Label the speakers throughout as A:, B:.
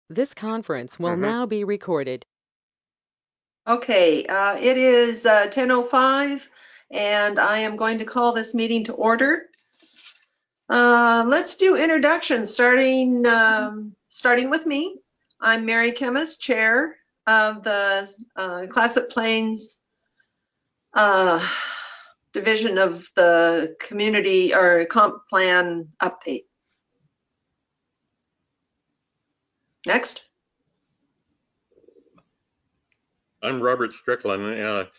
A: This conference will now be recorded.
B: Okay, it is 10:05, and I am going to call this meeting to order. Let's do introductions, starting with me. I'm Mary Chemist, Chair of the Clatsop Plains Division of the Community or Comp Plan Update. Next.
C: I'm Robert Strickland,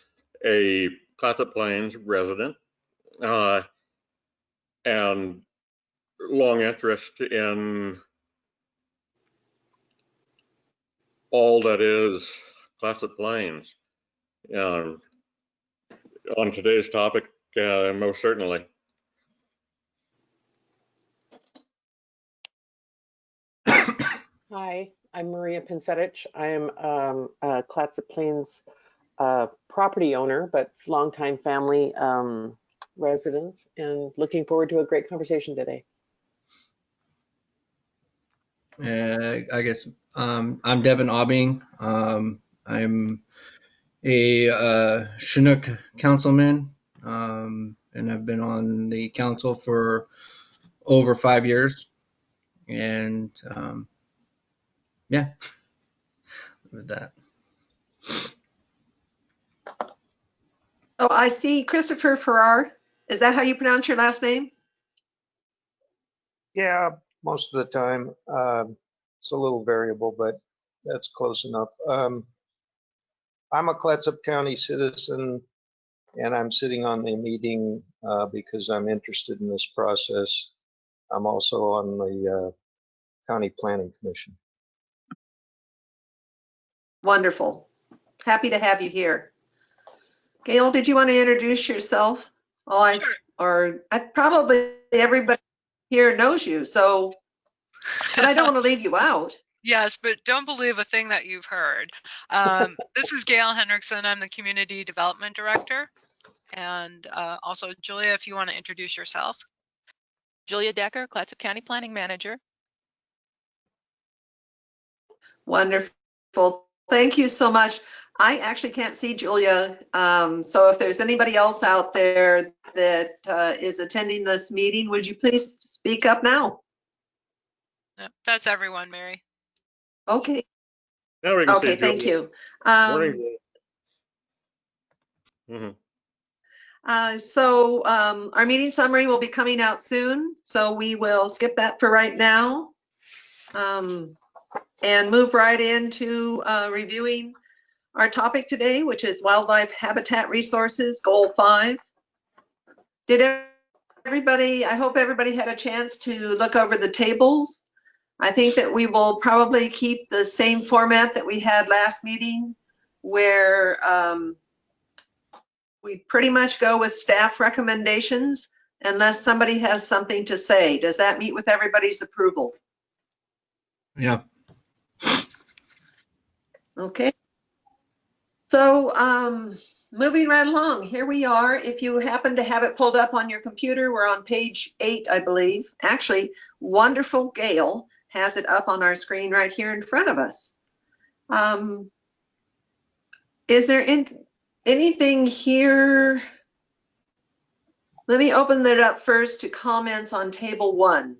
C: a Clatsop Plains resident, and long interest in all that is Clatsop Plains. On today's topic, most certainly.
D: Hi, I'm Maria Pinsetich. I am a Clatsop Plains property owner, but longtime family resident, and looking forward to a great conversation today.
E: I guess I'm Devin Aubing. I'm a Chinook councilman, and I've been on the council for over 5 years. And yeah, with that.
B: Oh, I see Christopher Farrar. Is that how you pronounce your last name?
F: Yeah, most of the time. It's a little variable, but that's close enough. I'm a Clatsop County citizen, and I'm sitting on the meeting because I'm interested in this process. I'm also on the County Planning Commission.
B: Wonderful. Happy to have you here. Gail, did you want to introduce yourself?
G: Sure.
B: Probably everybody here knows you, so, but I don't want to leave you out.
G: Yes, but don't believe a thing that you've heard. This is Gail Hendrickson. I'm the Community Development Director. And also, Julia, if you want to introduce yourself.
H: Julia Decker, Clatsop County Planning Manager.
B: Wonderful. Thank you so much. I actually can't see Julia, so if there's anybody else out there that is attending this meeting, would you please speak up now?
G: Yep, that's everyone, Mary.
B: Okay.
C: Now we can
B: Okay,
C: see
B: thank
C: Julia.
B: you.
C: Morning.
B: So our meeting summary will be coming out soon, so we will skip that for right now and move right into reviewing our topic today, which is wildlife habitat resources, goal 5. Did everybody, I hope everybody had a chance to look over the tables. I think that we will probably keep the same format that we had last meeting, where we pretty much go with staff recommendations unless somebody has something to say. Does that meet with everybody's approval?
E: Yeah.
B: Okay. So moving right along, here we are. If you happen to have it pulled up on your computer, we're on page 8, I believe. Actually, wonderful Gail has it up on our screen right here in front of us. Is there anything here? Let me open that up first to comments on table 1.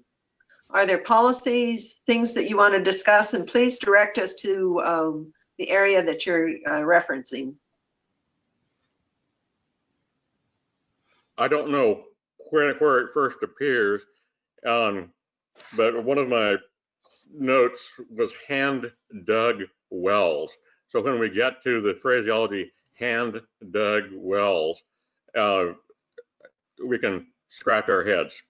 B: Are there policies, things that you want to discuss? And please direct us to the area that you're referencing.
C: I don't know where it first appears, but one of my notes was hand dug wells. So when we get to the phraseology hand dug wells, we can scratch our heads.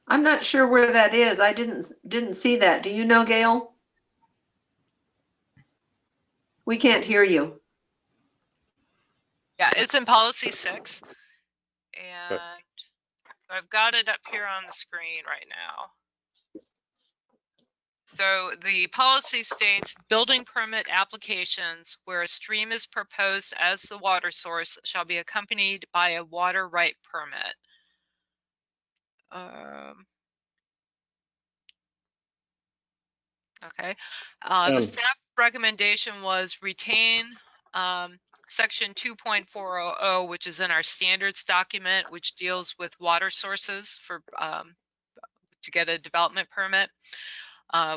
B: I'm not sure where that is. I didn't see that. Do you know, Gail? We can't hear you.
G: Yeah, it's in policy 6. And I've got it up here on the screen right now. So the policy states building permit applications where a stream is proposed as the water source shall be accompanied by a water right permit. Okay. The
C: Um,
G: staff recommendation was retain section 2.400, which is in our standards document, which deals with water sources for to get a development permit.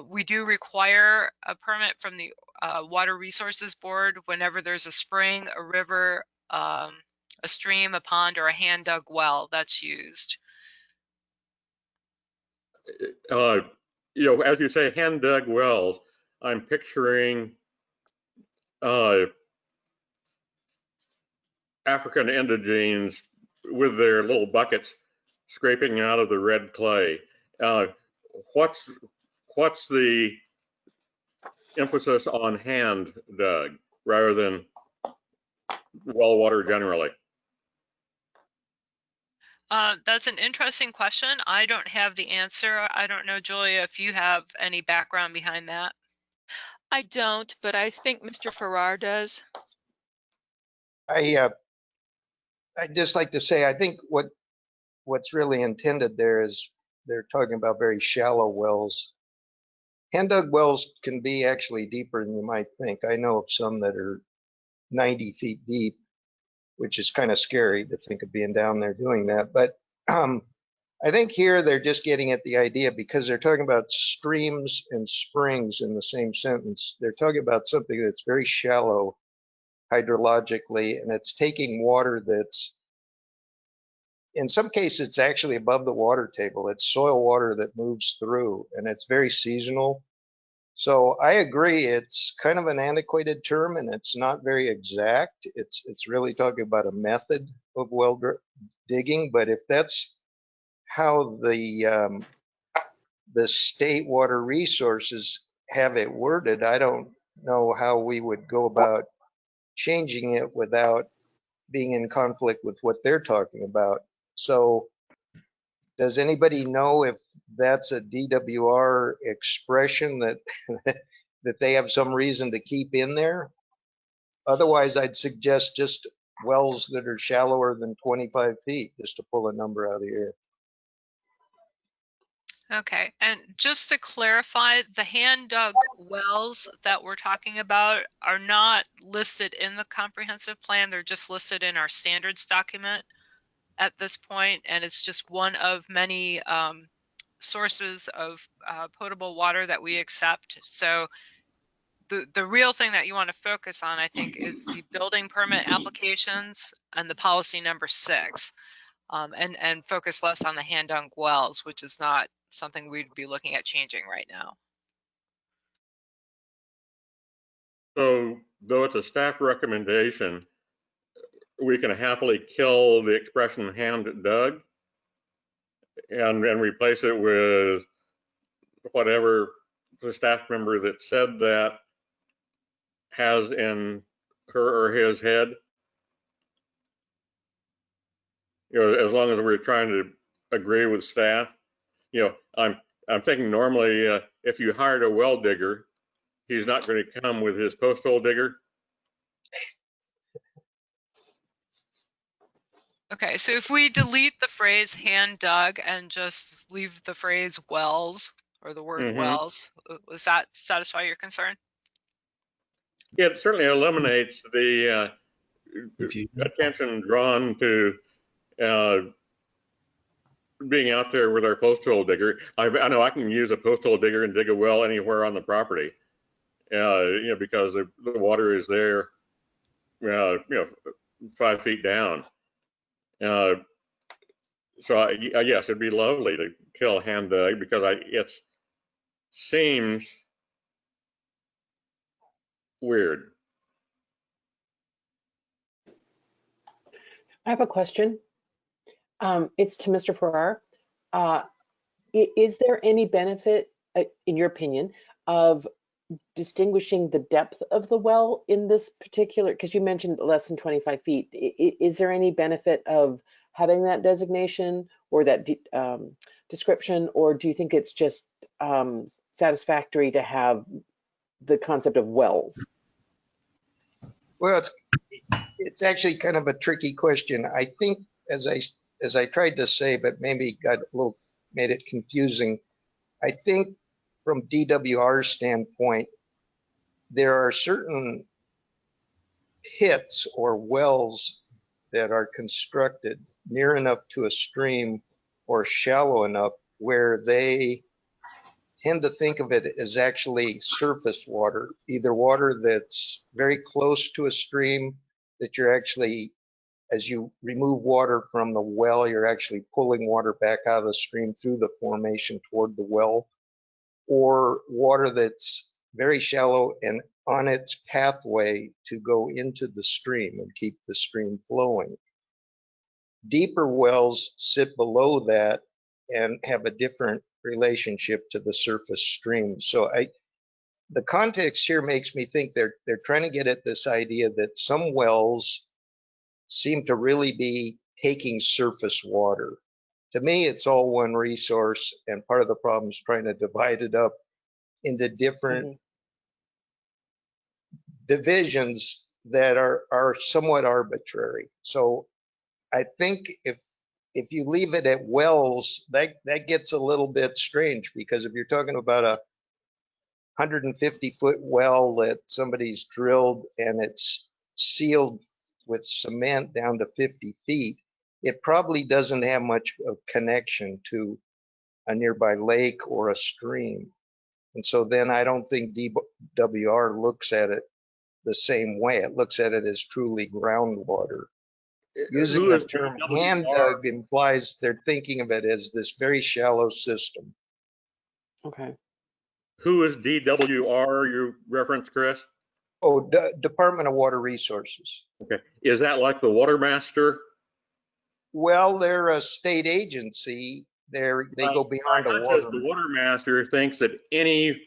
G: We do require a permit from the Water Resources Board whenever there's a spring, a river, a stream, a pond, or a hand dug well that's used.
C: As you say, hand dug wells, I'm picturing African indigenes with their little buckets scraping out of the red clay. What's the emphasis on hand dug rather than well water generally?
G: That's an interesting question. I don't have the answer. I don't know, Julia, if you have any background behind that.
H: I don't, but I think Mr. Farrar does.
F: I'd just like to say, I think what's really intended there is they're talking about very shallow wells. Hand dug wells can be actually deeper than you might think. I know of some that are 90 feet deep, which is kind of scary to think of being down there doing that. But I think here they're just getting at the idea, because they're talking about streams and springs in the same sentence. They're talking about something that's very shallow hydrologically, and it's taking water that's, in some cases, it's actually above the water table. It's soil water that moves through, and it's very seasonal. So I agree, it's kind of an antiquated term, and it's not very exact. It's really talking about a method of well digging. But if that's how the state water resources have it worded, I don't know how we would go about changing it without being in conflict with what they're talking about. So does anybody know if that's a DWR expression that that they have some reason to keep in there? Otherwise, I'd suggest just wells that are shallower than 25 feet, just to pull a number out of the air.
G: Okay, and just to clarify, the hand dug wells that we're talking about are not listed in the comprehensive plan. They're just listed in our standards document at this point, and it's just one of many sources of potable water that we accept. So the real thing that you want to focus on, I think, is the building permit applications and the policy number 6, and focus less on the hand dug wells, which is not something we'd be looking at changing right now.
C: So though it's a staff recommendation, we can happily kill the expression hand dug and replace it with whatever the staff member that said that has in her or his head. As long as we're trying to agree with staff. I'm thinking normally if you hired a well digger, he's not going to come with his post hole digger.
G: Okay, so if we delete the phrase hand dug and just leave the phrase wells or the word wells, does that satisfy your concern?
C: It certainly eliminates the attention drawn to being out there with our post hole digger. I know I can use a post hole digger and dig a well anywhere on the property, because the water is there, 5 feet down. So yes, it'd be lovely to kill hand dug, because it seems weird.
D: I have a question. It's to Mr. Farrar. Is there any benefit, in your opinion, of distinguishing the depth of the well in this particular, because you mentioned less than 25 feet. Is there any benefit of having that designation or that description, or do you think it's just satisfactory to have the concept of wells?
F: Well, it's actually kind of a tricky question. I think, as I tried to say, but maybe got made it confusing. I think from DWR standpoint, there are certain pits or wells that are constructed near enough to a stream or shallow enough where they tend to think of it as actually surface water, either water that's very close to a stream that you're actually, as you remove water from the well, you're actually pulling water back out of the stream through the formation toward the well, or water that's very shallow and on its pathway to go into the stream and keep the stream flowing. Deeper wells sit below that and have a different relationship to the surface stream. So the context here makes me think they're trying to get at this idea that some wells seem to really be taking surface water. To me, it's all one resource, and part of the problem is trying to divide it up into different divisions that are somewhat arbitrary. So I think if you leave it at wells, that gets a little bit strange, because if you're talking about a 150-foot well that somebody's drilled and it's sealed with cement down to 50 feet, it probably doesn't have much of connection to a nearby lake or a stream. And so then I don't think DWR looks at it the same way. It looks at it as truly groundwater. Using
C: Who
F: the
C: is
F: term
C: DWR?
F: hand dug implies they're thinking of it as this very shallow system.
D: Okay.
C: Who is DWR you reference, Chris?
F: Oh, Department of Water Resources.
C: Okay. Is that like the water master?
F: Well, they're a state agency. They go beyond a water.
C: The water master thinks that any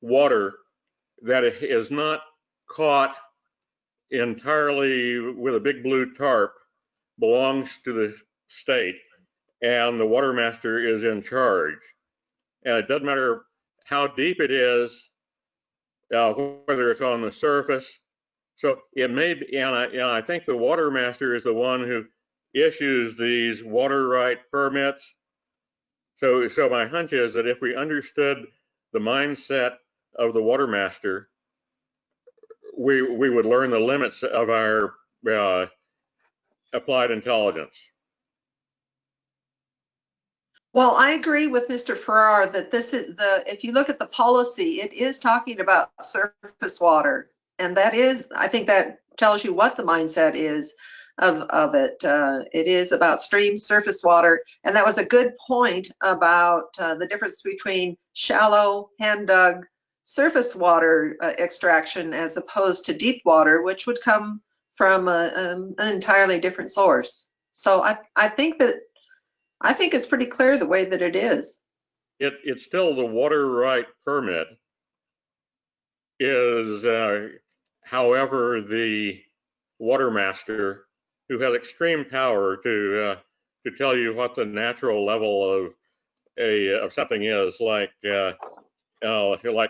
C: water that is not caught entirely with a big blue tarp belongs to the state, and the water master is in charge. And it doesn't matter how deep it is, whether it's on the surface. So it may be, and I think the water master is the one who issues these water right permits. So my hunch is that if we understood the mindset of the water master, we would learn the limits of our applied intelligence.
B: Well, I agree with Mr. Farrar that this is if you look at the policy, it is talking about surface water. And that is, I think that tells you what the mindset is of it. It is about stream surface water. And that was a good point about the difference between shallow, hand dug surface water extraction as opposed to deep water, which would come from an entirely different source. So I think it's pretty clear the way that it is.
C: It's still the water right permit is, however, the water master, who has extreme power to tell you what the natural level of something is, like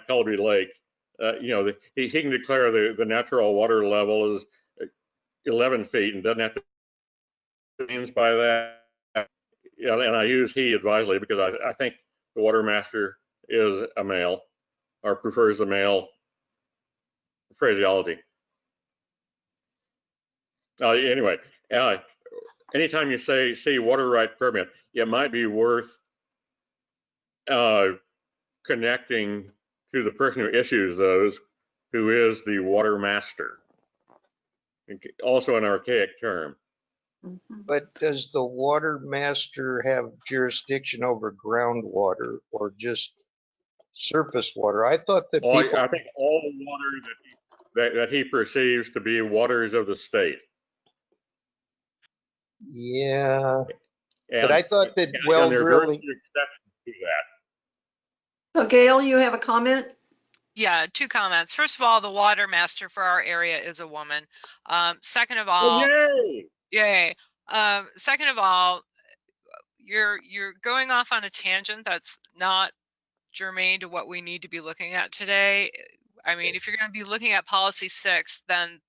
C: Colby Lake, he can declare the natural water level is 11 feet and doesn't have to means by that. And I use he advisedly because I think the water master is a male, or prefers the male phraseology. Anyway, anytime you see water right permit, it might be worth connecting to the person who issues those, who is the water master. Also an archaic term.
F: But does the water master have jurisdiction over groundwater or just surface water? I thought that people.
C: I think all the water that he perceives to be waters of the state.
F: Yeah,
C: And,
F: but I thought that well
C: there are
F: drilling.
C: very few exceptions to that.
B: So Gail, you have a comment?
G: Yeah, two comments. First of all, the water master for our area is a woman. Second of all,
C: Yay!
G: yay. Second of all, you're going off on a tangent that's not germane to what we need to be looking at today. I mean, if you're going to be looking at policy 6, then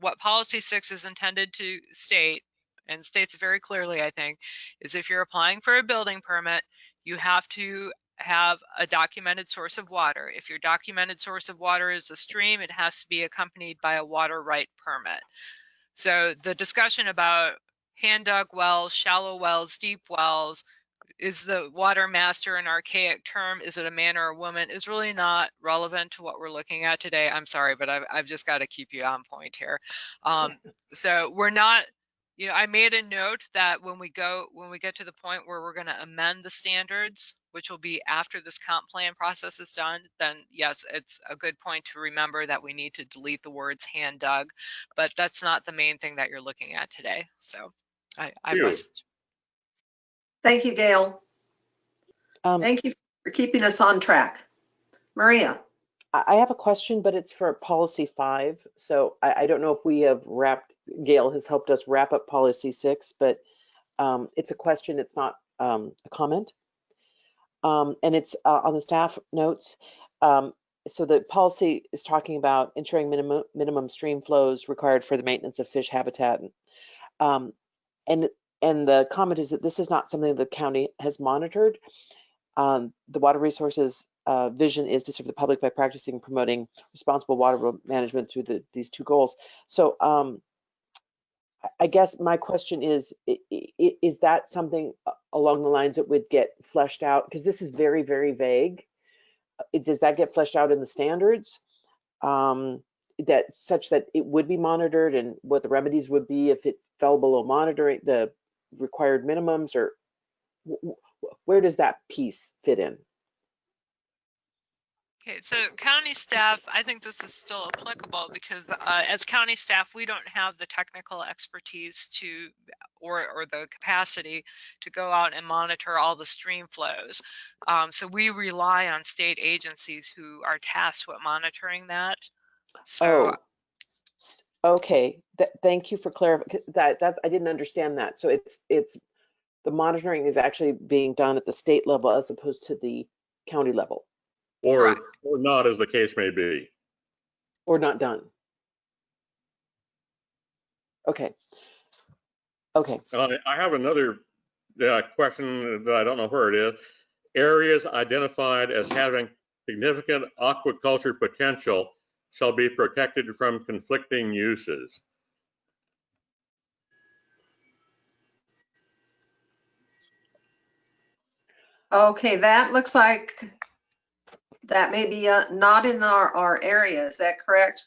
G: what policy 6 is intended to state, and states very clearly, I think, is if you're applying for a building permit, you have to have a documented source of water. If your documented source of water is a stream, it has to be accompanied by a water right permit. So the discussion about hand dug wells, shallow wells, deep wells, is the water master an archaic term? Is it a man or a woman? Is really not relevant to what we're looking at today. I'm sorry, but I've just got to keep you on point here. So we're not, you know, I made a note that when we get to the point where we're going to amend the standards, which will be after this comp plan process is done, then yes, it's a good point to remember that we need to delete the words hand dug, but that's not the main thing that you're looking at today. So I rest.
B: Thank you, Gail. Thank you for keeping us on track. Maria.
D: I have a question, but it's for policy 5. So I don't know if we have Gail has helped us wrap up policy 6, but it's a question. It's not a comment. And it's on the staff notes. So the policy is talking about ensuring minimum stream flows required for the maintenance of fish habitat. And the comment is that this is not something the county has monitored. The water resources vision is to serve the public by practicing and promoting responsible water management through these 2 goals. So I guess my question is that something along the lines that would get fleshed out? Because this is very, very vague. Does that get fleshed out in the standards? That such that it would be monitored, and what the remedies would be if it fell below monitoring the required minimums, or where does that piece fit in?
G: Okay, so county staff, I think this is still applicable because as county staff, we don't have the technical expertise to, or the capacity to go out and monitor all the stream flows. So we rely on state agencies who are tasked with monitoring that. So,
D: okay. Thank you for clarifying that. I didn't understand that. So it's the monitoring is actually being done at the state level as opposed to the county level.
C: Or not, as the case may be.
D: Or not done. Okay. Okay.
C: I have another question that I don't know where it is. Areas identified as having significant aquaculture potential shall be protected from conflicting uses.
B: Okay, that looks like that may be not in our area. Is that correct?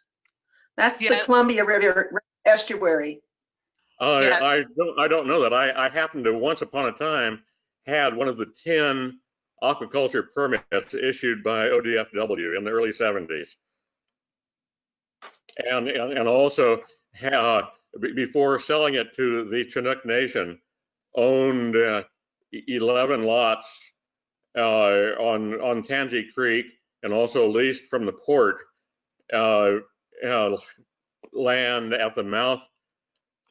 B: That's the Columbia River estuary.
C: I don't know that. I happened to once upon a time had one of the 10 aquaculture permits issued by ODFW in the early 70s, and also before selling it to the Chinook Nation, owned 11 lots on Tansy Creek, and also leased from the port land at the mouth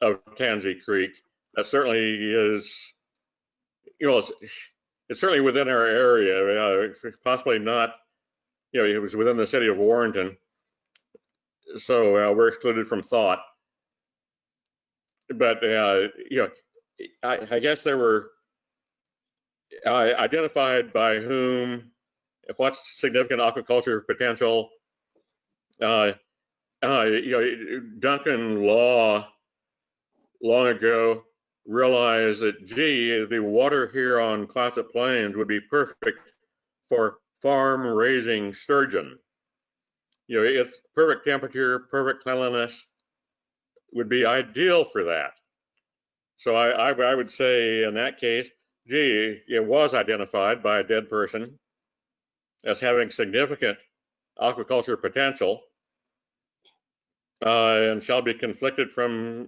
C: of Tansy Creek. That certainly is, you know, it's certainly within our area, possibly not, you know, it was within the city of Warrenton. So we're excluded from thought. But, you know, I guess there were identified by whom, what's significant aquaculture potential. You know, Duncan Law long ago realized that, gee, the water here on Clatsop Plains would be perfect for farm raising sturgeon. You know, it's perfect temperature, perfect cleanliness, would be ideal for that. So I would say in that case, gee, it was identified by a dead person as having significant aquaculture potential, and shall be protected from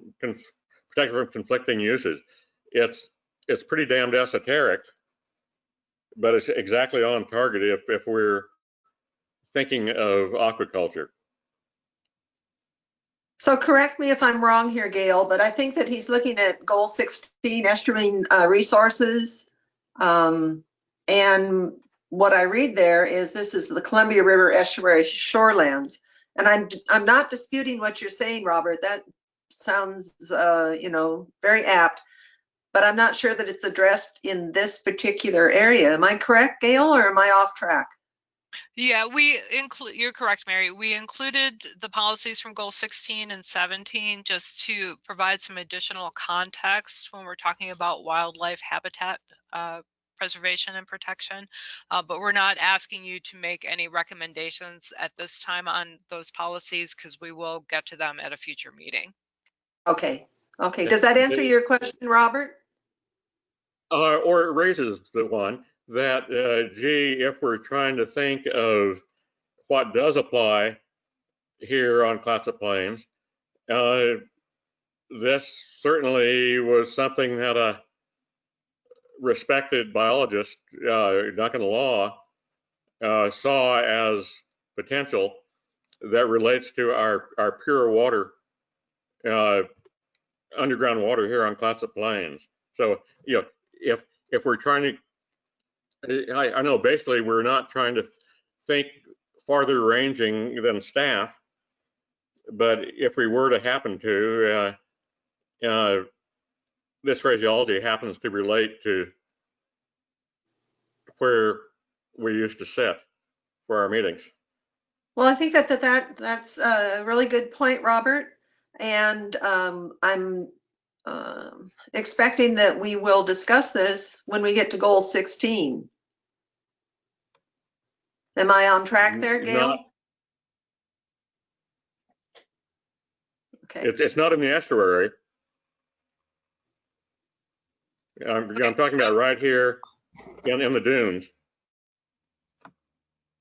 C: conflicting uses. It's pretty damned esoteric, but it's exactly on target if we're thinking of aquaculture.
B: So correct me if I'm wrong here, Gail, but I think that he's looking at goal 16, estuarine resources. And what I read there is this is the Columbia River estuary shorelands. And I'm not disputing what you're saying, Robert. That sounds, you know, very apt. but I'm not sure that it's addressed in this particular area. Am I correct, Gail, or am I off track?
G: Yeah, you're correct, Mary. We included the policies from goal 16 and 17 just to provide some additional context when we're talking about wildlife habitat preservation and protection. But we're not asking you to make any recommendations at this time on those policies because we will get to them at a future meeting.
B: Okay. Okay. Does that answer your question, Robert?
C: Or it raises the one that, gee, if we're trying to think of what does apply here on Clatsop Plains, this certainly was something that a respected biologist, not in the law, saw as potential that relates to our pure water, underground water here on Clatsop Plains. So, you know, if we're trying to, I know basically we're not trying to think farther ranging than staff, but if we were to happen to, this phraseology happens to relate to where we used to sit for our meetings.
B: Well, I think that's a really good point, Robert. And I'm expecting that we will discuss this when we get to goal 16. Am I on track there, Gail? Okay.
C: It's not in the estuary. I'm talking about right here in the dunes.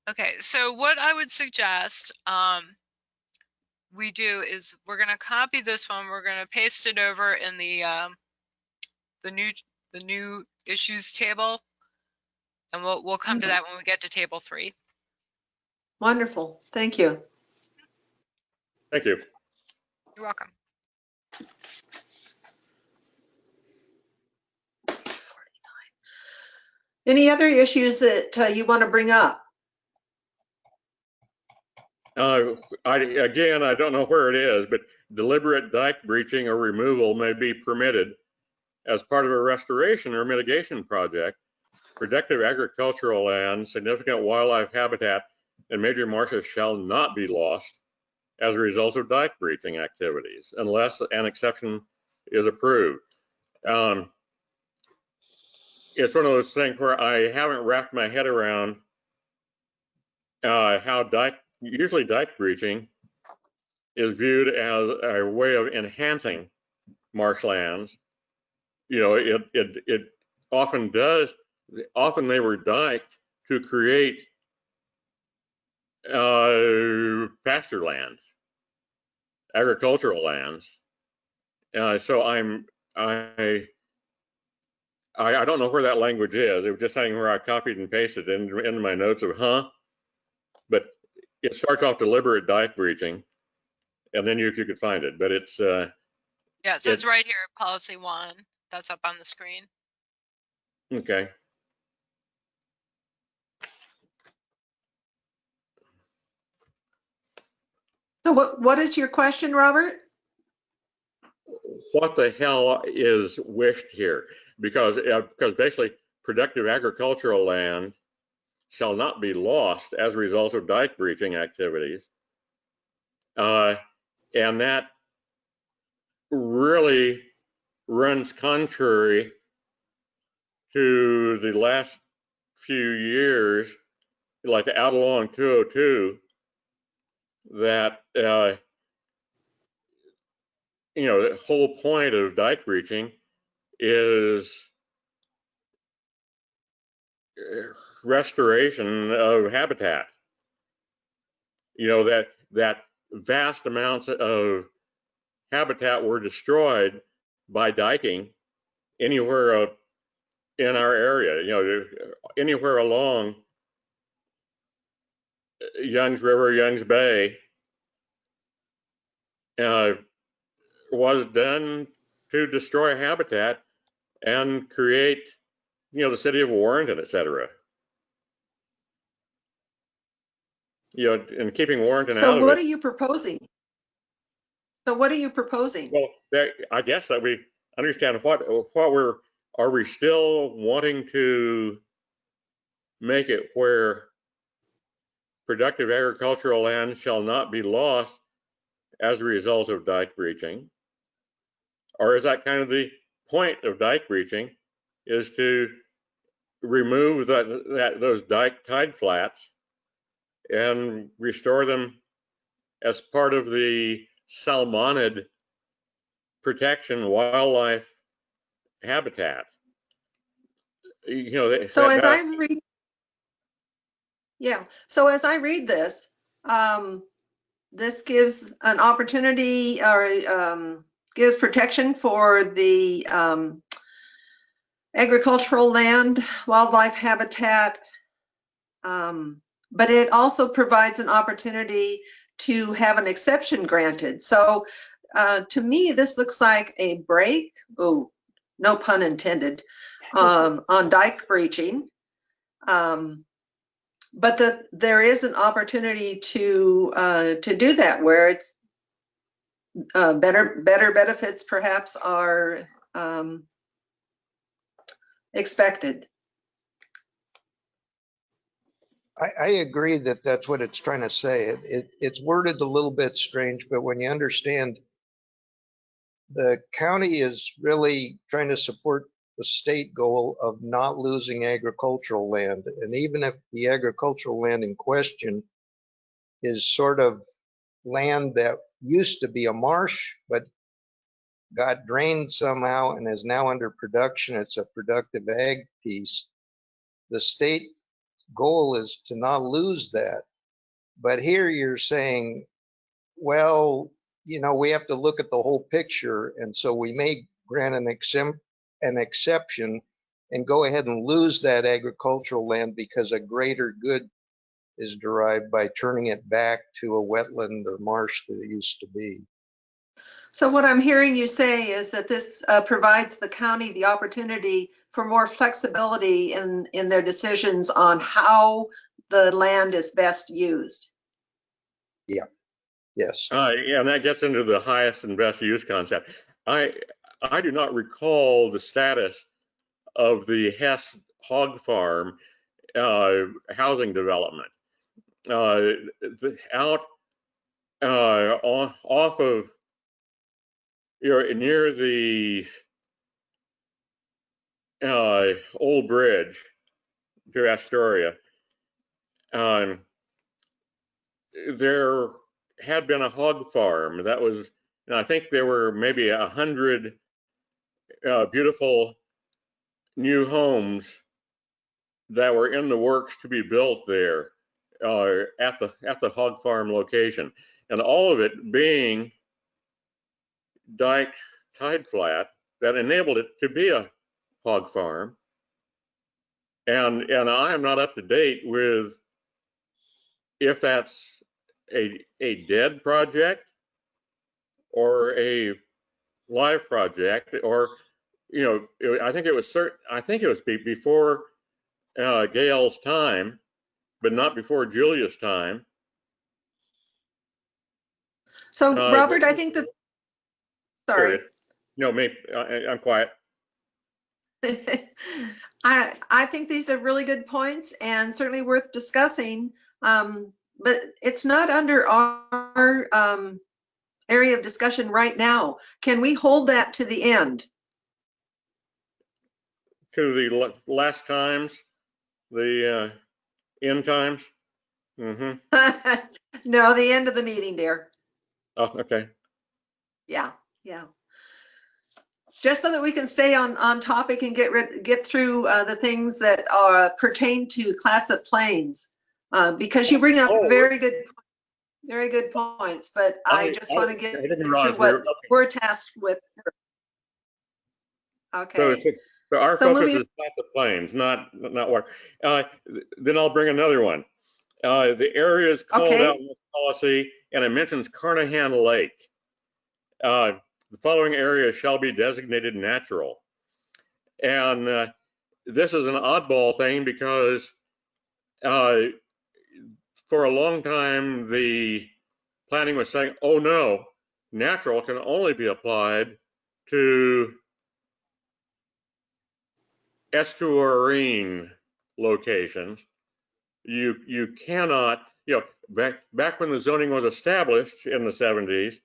G: Okay, so what I would suggest we do is we're going to copy this one. We're going to paste it over in the new issues table, and we'll come to that when we get to table 3.
B: Wonderful. Thank you.
C: Thank you.
G: You're welcome.
B: Any other issues that you want to bring up?
C: Again, I don't know where it is, but deliberate dike breaching or removal may be permitted as part of a restoration or mitigation project. Productive agricultural land, significant wildlife habitat, and major marshes shall not be lost as a result of dike breaching activities unless an exception is approved. It's one of those things where I haven't wrapped my head around how usually dike breaching is viewed as a way of enhancing marshlands. You know, it often does. Often they were diked to create pasture lands, agricultural lands. So I don't know where that language is. It was just saying where I copied and pasted into my notes of but it starts off deliberate dike breaching, and then if you could find it, but it's
G: yeah, it says right here, policy 1. That's up on the screen.
C: Okay.
B: So what is your question, Robert?
C: What the hell is wished here? Because basically productive agricultural land shall not be lost as a result of dike breaching activities. And that really runs contrary to the last few years, like out along 202, that you know, the whole point of dike breaching is restoration of habitat. You know, that vast amounts of habitat were destroyed by diking anywhere in our area. You know, anywhere along Young's River, Young's Bay, was done to destroy habitat and create, you know, the city of Warrenton, et cetera. You know, and keeping Warrenton out of it.
B: So what are you proposing? So what are you proposing?
C: Well, I guess that we understand what we're are we still wanting to make it where productive agricultural land shall not be lost as a result of dike breaching? Or is that kind of the point of dike breaching, is to remove those dike tide flats and restore them as part of the salmonid protection wildlife habitat? You know,
B: So as I read, so as I read this, this gives an opportunity, or gives protection for the agricultural land, wildlife habitat, but it also provides an opportunity to have an exception granted. So to me, this looks like a break, oh, no pun intended, on dike breaching. But there is an opportunity to do that, where it's better benefits perhaps are expected.
F: I agree that that's what it's trying to say. It's worded a little bit strange, but when you understand the county is really trying to support the state goal of not losing agricultural land. And even if the agricultural land in question is sort of land that used to be a marsh, but got drained somehow and is now under production, it's a productive ag piece. The state goal is to not lose that. But here you're saying, well, you know, we have to look at the whole picture. And so we may grant an exception and go ahead and lose that agricultural land because a greater good is derived by turning it back to a wetland or marsh that it used to be.
B: So what I'm hearing you say is that this provides the county the opportunity for more flexibility in their decisions on how the land is best used.
F: Yeah. Yes.
C: Yeah, and that gets into the highest and best use concept. I do not recall the status of the Hess hog farm housing development out off of, you're near the old bridge to Astoria. There had been a hog farm that was, and I think there were maybe 100 beautiful new homes that were in the works to be built there at the hog farm location, and all of it being dike tide flat that enabled it to be a hog farm. And I am not up to date with if that's a dead project or a live project, or, you know, I think it was before Gail's time, but not before Julia's time.
B: So Robert, I think that, sorry.
C: Period. No, me, I'm quiet.
B: I think these are really good points and certainly worth discussing, but it's not under our area of discussion right now. Can we hold that to the end?
C: To the last times, the end times? Mm-hmm.
B: No, the end of the meeting, dear.
C: Oh, okay.
B: Yeah. Just so that we can stay on topic and get through the things that pertain to Clatsop Plains, because you bring up very good points. But I just want to get through what we're tasked with. Okay.
C: So our focus is Clatsop Plains, not water. Then I'll bring another one. The area is called out in this policy, and it mentions Carnahan Lake. The following area shall be designated natural. And this is an oddball thing because for a long time, the planning was saying, oh no, natural can only be applied to estuarine locations. You cannot, back when the zoning was established in the 70s,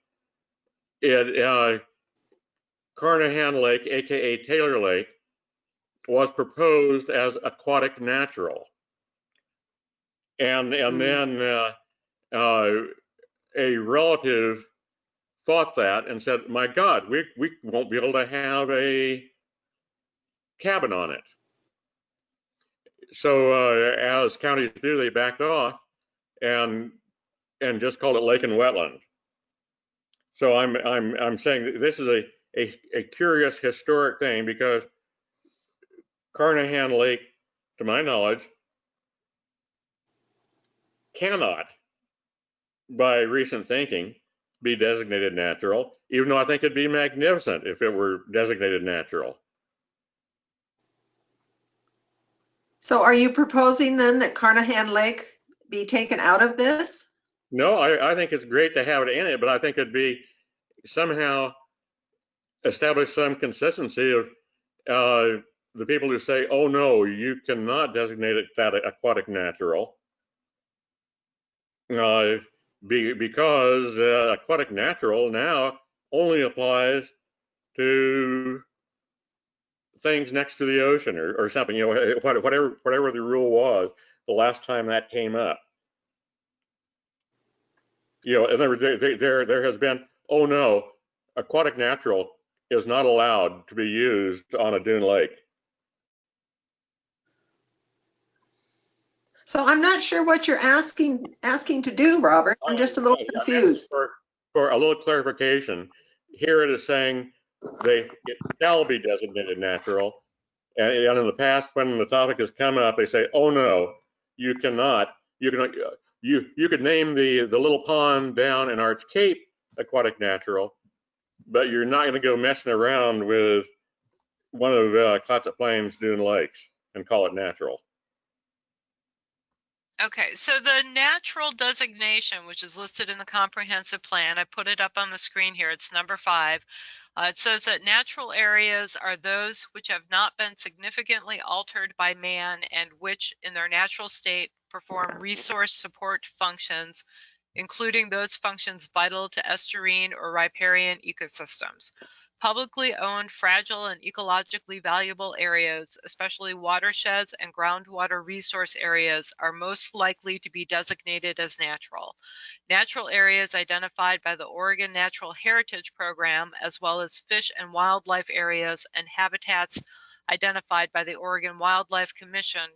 C: Carnahan Lake, aka Taylor Lake, was proposed as aquatic natural, and then a relative thought that and said, "My God, we won't be able to have a cabin on it." So as counties do, they backed off and just called it lake and wetland. So I'm saying that this is a curious historic thing, because Carnahan Lake, to my knowledge, cannot, by recent thinking, be designated natural, even though I think it'd be magnificent if it were designated natural.
B: So are you proposing then that Carnahan Lake be taken out of this?
C: No, I think it's great to have it in it, but I think it'd be somehow establish some consistency of the people who say, "Oh no, you cannot designate it that aquatic natural," because aquatic natural now only applies to things next to the ocean or something, whatever the rule was the last time that came up. And there has been, "Oh no, aquatic natural is not allowed to be used on a dune lake."
B: So I'm not sure what you're asking to do, Robert. I'm just a little confused.
C: For a little clarification, here it is saying it shall be designated natural, and in the past, when the topic has come up, they say, "Oh no, you cannot. You could name the little pond down in Arch Cape aquatic natural, but you're not going to go messing around with one of Clatsop Plains dune lakes and call it natural."
G: Okay, so the natural designation, which is listed in the comprehensive plan, I put it up on the screen here, it's number 5. It says that natural areas are those which have not been significantly altered by man and which, in their natural state, perform resource support functions, including those functions vital to estuarine or riparian ecosystems. Publicly owned, fragile, and ecologically valuable areas, especially watersheds and groundwater resource areas, are most likely to be designated as natural. Natural areas identified by the Oregon Natural Heritage Program, as well as fish and wildlife areas and habitats identified by the Oregon Wildlife Commission,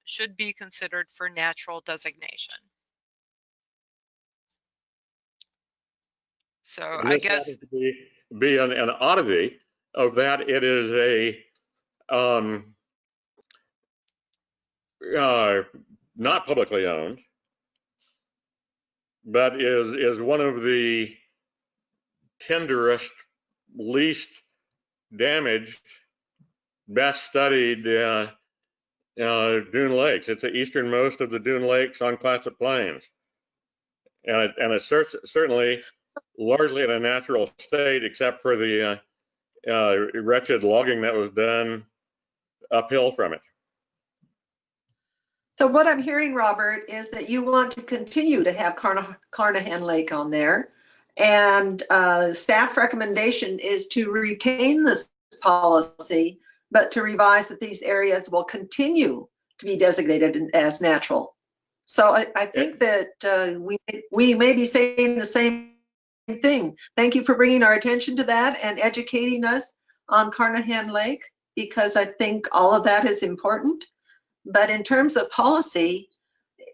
G: should be considered for natural designation. So I guess
C: happens to be an oddity of that. It is a not publicly owned, but is one of the tenderest, least damaged, best studied dune lakes. It's the easternmost of the dune lakes on Clatsop Plains, and it's certainly largely in a natural state, except for the wretched logging that was done uphill from it.
B: So what I'm hearing, Robert, is that you want to continue to have Carnahan Lake on there, and staff recommendation is to retain this policy, but to revise that these areas will continue to be designated as natural. So I think that we may be saying the same thing. Thank you for bringing our attention to that and educating us on Carnahan Lake, because I think all of that is important. But in terms of policy,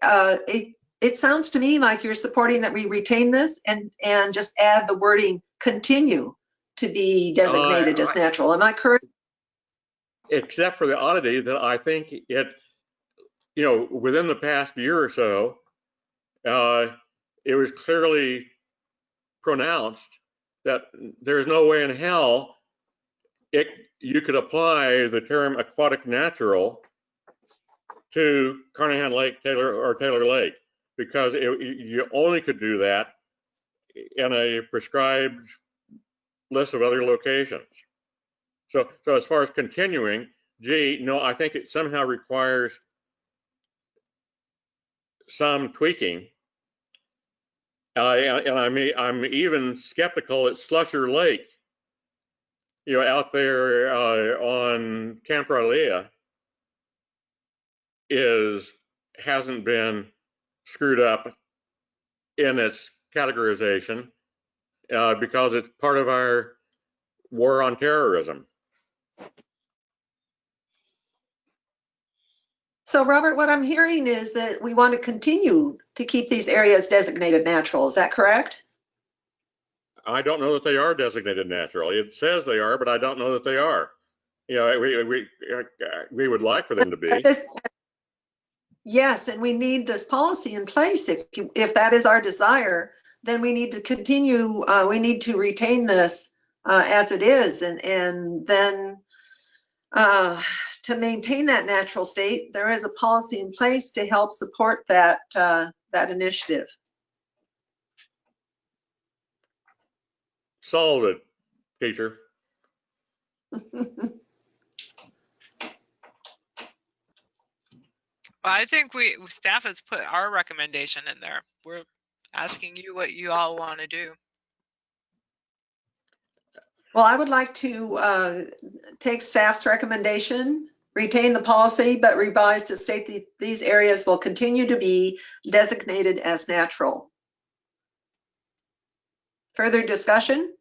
B: it sounds to me like you're supporting that we retain this and just add the wording "continue to be designated as natural." Am I correct?
C: Except for the oddity that I think it, within the past year or so, it was clearly pronounced that there's no way in hell you could apply the term aquatic natural to Carnahan Lake, Taylor Lake, because you only could do that in a prescribed list of other locations. So as far as continuing, gee, no, I think it somehow requires some tweaking. I'm even skeptical that Slusher Lake, out there on Camp Rylea, hasn't been screwed up in its categorization because it's part of our war on terrorism.
B: So Robert, what I'm hearing is that we want to continue to keep these areas designated natural. Is that correct?
C: I don't know that they are designated natural. It says they are, but I don't know that they are. We would like for them to be.
B: Yes, and we need this policy in place. If that is our desire, then we need to continue. We need to retain this as it is, and then to maintain that natural state, there is a policy in place to help support that that initiative.
C: Solve it, teacher.
G: I think staff has put our recommendation in there. We're asking you what you all want to do.
B: Well, I would like to take staff's recommendation, retain the policy, but revise to state that these areas will continue to be designated as natural. Further discussion?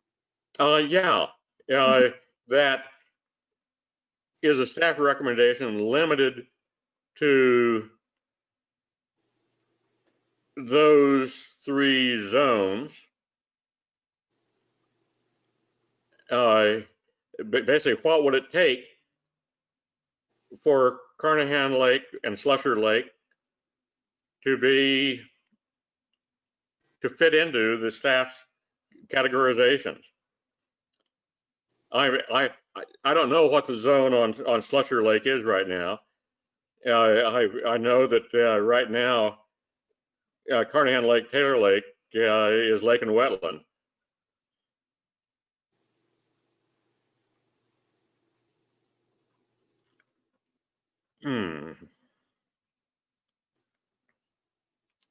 C: Yeah. That is a staff recommendation limited to those 3 zones. Basically, what would it take for Carnahan Lake and Slusher Lake to fit into the staff's categorizations? I don't know what the zone on Slusher Lake is right now. I know that right now Carnahan Lake, Taylor Lake is lake and wetland.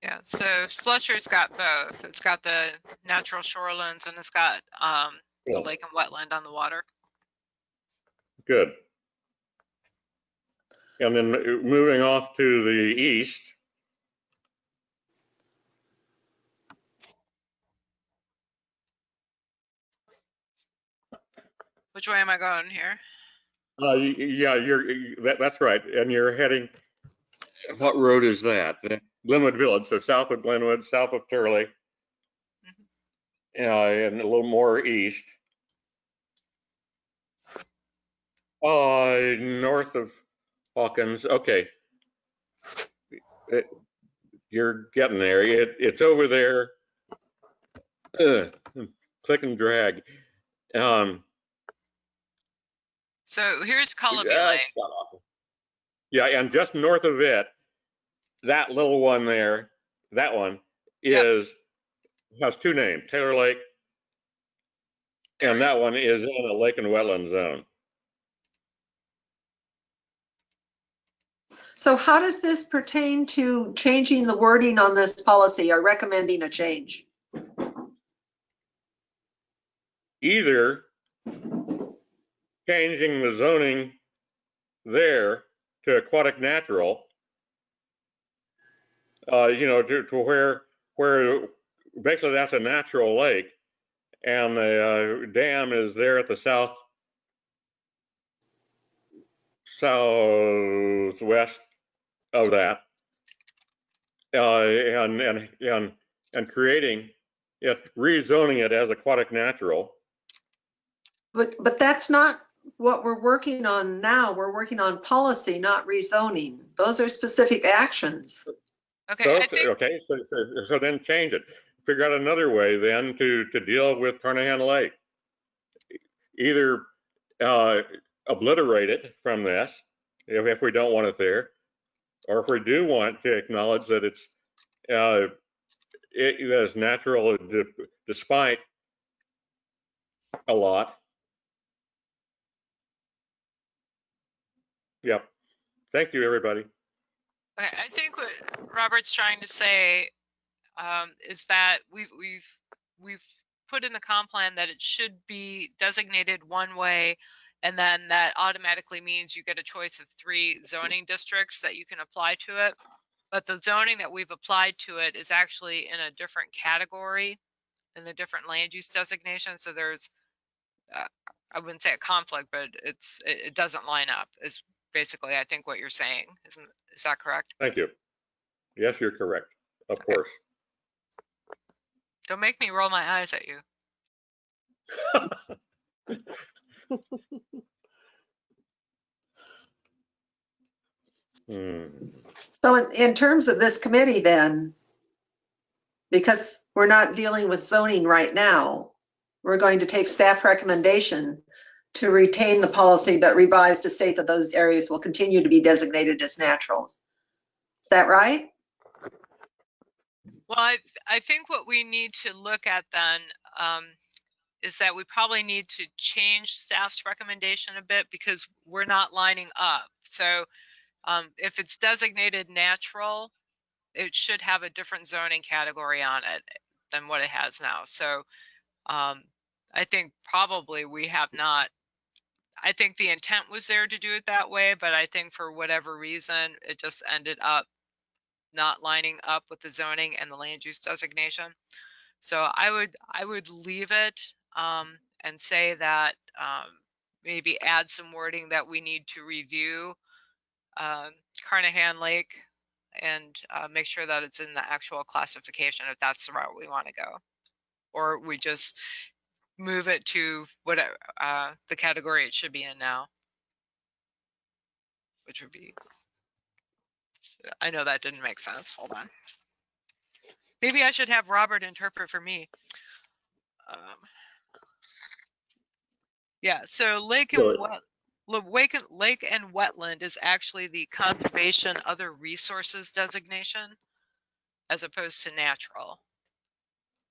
G: Yeah, so Slusher's got both. It's got the natural shorelands and it's got the lake and wetland on the water.
C: Good. And then moving off to the east.
G: Which way am I going here?
C: Yeah, that's right. And you're heading, what road is that? Glenwood Village, so south of Glenwood, south of Turley, and a little more east. North of Hawkins. Okay. You're getting there. It's over there. Click and drag.
G: So here's Cullowbee Lake.
C: Yeah, and just north of it, that little one there, that one has 2 names, Taylor Lake, and that one is in a lake and wetland zone.
B: So how does this pertain to changing the wording on this policy or recommending a change?
C: Either changing the zoning there to aquatic natural, to where basically that's a natural lake, and the dam is there at the southwest of that, and creating it, rezoning it as aquatic natural.
B: But that's not what we're working on now. We're working on policy, not rezoning. Those are specific actions.
G: Okay,
C: So then change it. Figure out another way then to deal with Carnahan Lake. Either obliterate it from this if we don't want it there, or if we do want to acknowledge that it is natural despite a lot. Yep. Thank you, everybody.
G: Okay, I think what Robert's trying to say is that we've put in the comp plan that it should be designated one way, and then that automatically means you get a choice of 3 zoning districts that you can apply to it. But the zoning that we've applied to it is actually in a different category, in a different land use designation. So there's, I wouldn't say a conflict, but it doesn't line up. Is basically, I think, what you're saying. Is that correct?
C: Thank you. Yes, you're correct. Of course.
G: Don't make me roll my eyes at you.
B: So in terms of this committee then, because we're not dealing with zoning right now, we're going to take staff recommendation to retain the policy but revise to state that those areas will continue to be designated as naturals. Is that right?
G: Well, I think what we need to look at then is that we probably need to change staff's recommendation a bit because we're not lining up. So if it's designated natural, it should have a different zoning category on it than what it has now. So I think probably we have not, I think the intent was there to do it that way, but I think for whatever reason, it just ended up not lining up with the zoning and the land use designation. So I would leave it and say that maybe add some wording that we need to review Carnahan Lake and make sure that it's in the actual classification if that's the route we want to go, or we just move it to whatever the category it should be in now, which would be, I know that didn't make sense. Hold on. Maybe I should have Robert interpret for me. Yeah, so lake and wetland is actually the conservation other resources designation as opposed to natural.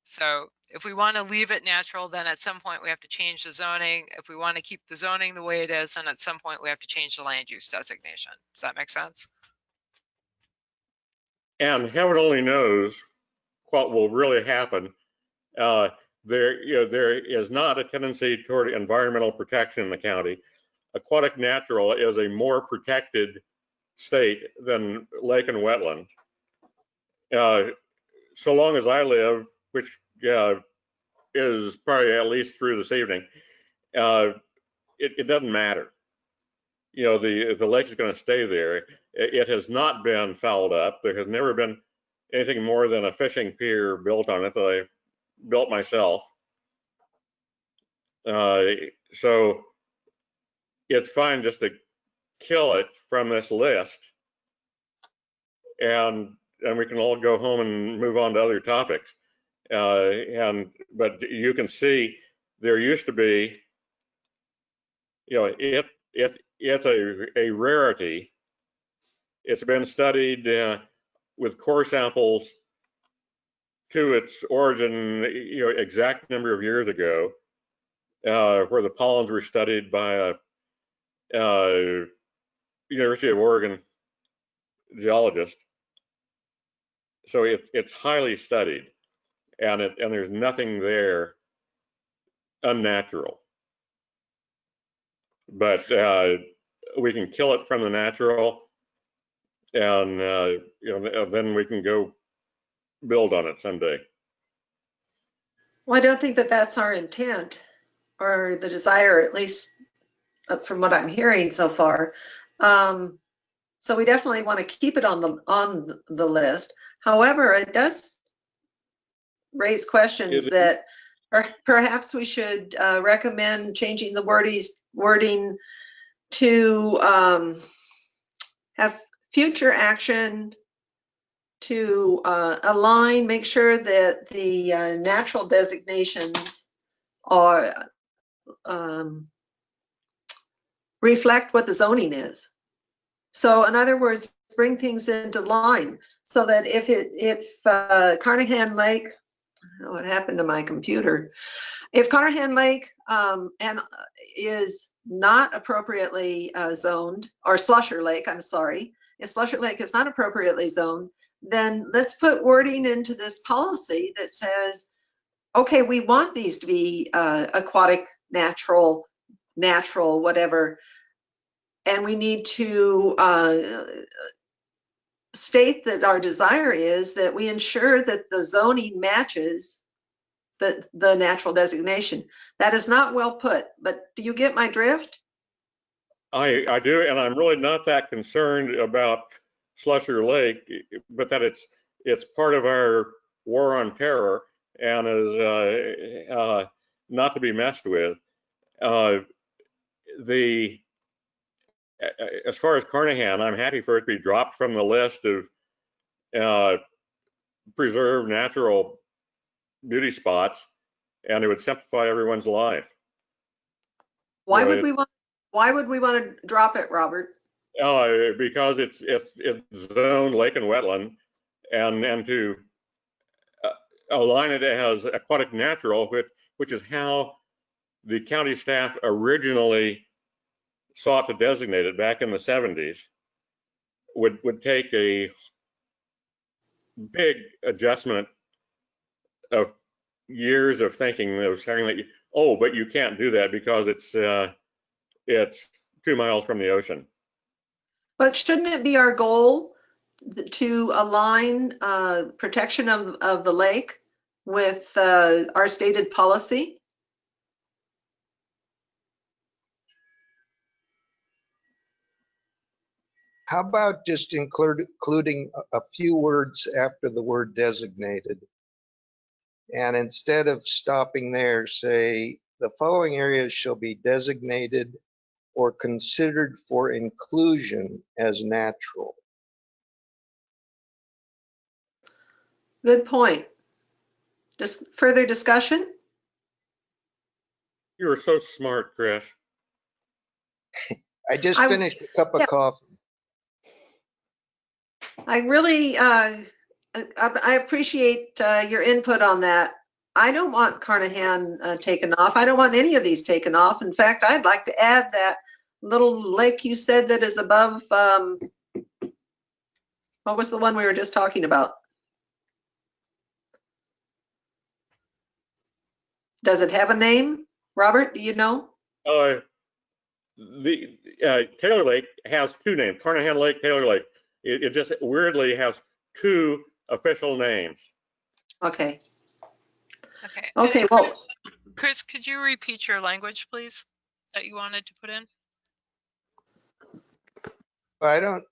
G: So if we want to leave it natural, then at some point we have to change the zoning. If we want to keep the zoning the way it is, then at some point we have to change the land use designation. Does that make sense?
C: And heaven only knows what will really happen. There is not a tendency toward environmental protection in the county. Aquatic natural is a more protected state than lake and wetland. So long as I live, which is probably at least through this evening, it doesn't matter. The lake is going to stay there. It has not been fouled up. There has never been anything more than a fishing pier built on it that I built myself. So it's fine just to kill it from this list, and we can all go home and move on to other topics. But you can see there used to be, it's a rarity. It's been studied with core samples to its origin, exact number of years ago, where the pollens were studied by a University of Oregon geologist. So it's highly studied, and there's nothing there unnatural. But we can kill it from the natural, and then we can go build on it someday.
B: Well, I don't think that that's our intent or the desire, at least from what I'm hearing so far. So we definitely want to keep it on the list. However, it does raise questions that perhaps we should recommend changing the wording to have future action to align, make sure that the natural designations are reflect what the zoning is. So in other words, bring things into line so that if Carnahan Lake, I don't know what happened to my computer. If Carnahan Lake is not appropriately zoned, or Slusher Lake, I'm sorry, if Slusher Lake is not appropriately zoned, then let's put wording into this policy that says, okay, we want these to be aquatic, natural, whatever, and we need to state that our desire is that we ensure that the zoning matches the natural designation. That is not well put, but do you get my drift?
C: I do, and I'm really not that concerned about Slusher Lake, but that it's part of our war on terror and is not to be messed with. As far as Carnahan, I'm happy for it to be dropped from the list of preserved natural beauty spots, and it would simplify everyone's life.
B: Why would we want to drop it, Robert?
C: Because it's zoned lake and wetland, and to align it as aquatic natural, which is how the county staff originally sought to designate it back in the 70s, would take a big adjustment of years of thinking of saying that, oh, but you can't do that because it's 2 miles from the ocean.
B: But shouldn't it be our goal to align protection of the lake with our stated policy?
F: How about just including a few words after the word designated? And instead of stopping there, say, the following areas shall be designated or considered for inclusion as natural.
B: Good point. Just further discussion?
C: You are so smart, Chris.
F: I just finished a cup of coffee.
B: I really, I appreciate your input on that. I don't want Carnahan taken off. I don't want any of these taken off. In fact, I'd like to add that little lake you said that is above, what was the one we were just talking about? Does it have a name? Robert, do you know?
C: Taylor Lake has two names, Carnahan Lake, Taylor Lake. It just weirdly has two official names.
B: Okay.
G: Okay.
B: Okay, well,
G: Chris, could you repeat your language, please, that you wanted to put in?
F: I don't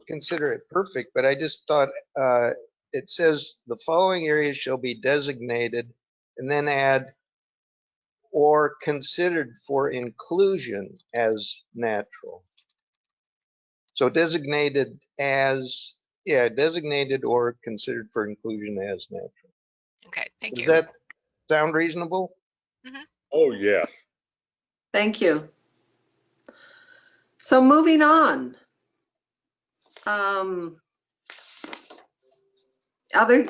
F: consider it perfect, but I just thought it says the following areas shall be designated, and then add or considered for inclusion as natural. So designated as, yeah, designated or considered for inclusion as natural.
G: Okay, thank you.
F: Does that sound reasonable?
G: Mm-hmm.
C: Oh, yes.
B: thank you. So moving on. Other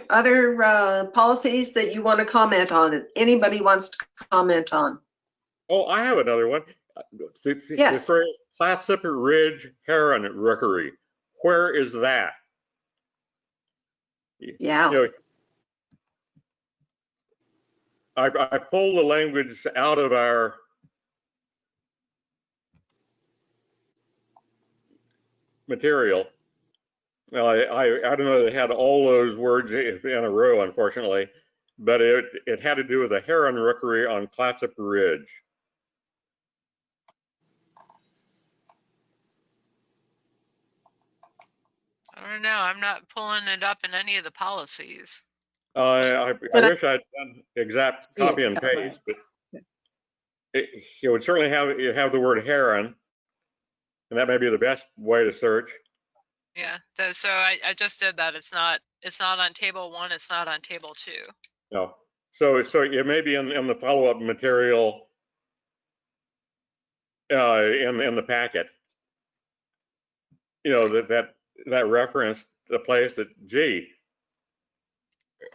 B: policies that you want to comment on? Anybody wants to comment on?
C: Oh, I have another one.
B: Yes.
C: The Clatsop Ridge Heron Rookery. Where is that?
B: Yeah.
C: You know, I pulled the language out of our material. Well, I don't know that it had all those words in a row, unfortunately, but it had to do with a heron rookery on Clatsop Ridge.
G: I don't know. I'm not pulling it up in any of the policies.
C: I wish I'd done exact copy and paste, but it would certainly have the word heron, and that may be the best way to search.
G: Yeah. So I just did that. It's not on table 1. It's not on table 2.
C: No. So it may be in the follow-up material in the packet. You know, that reference the place that, gee,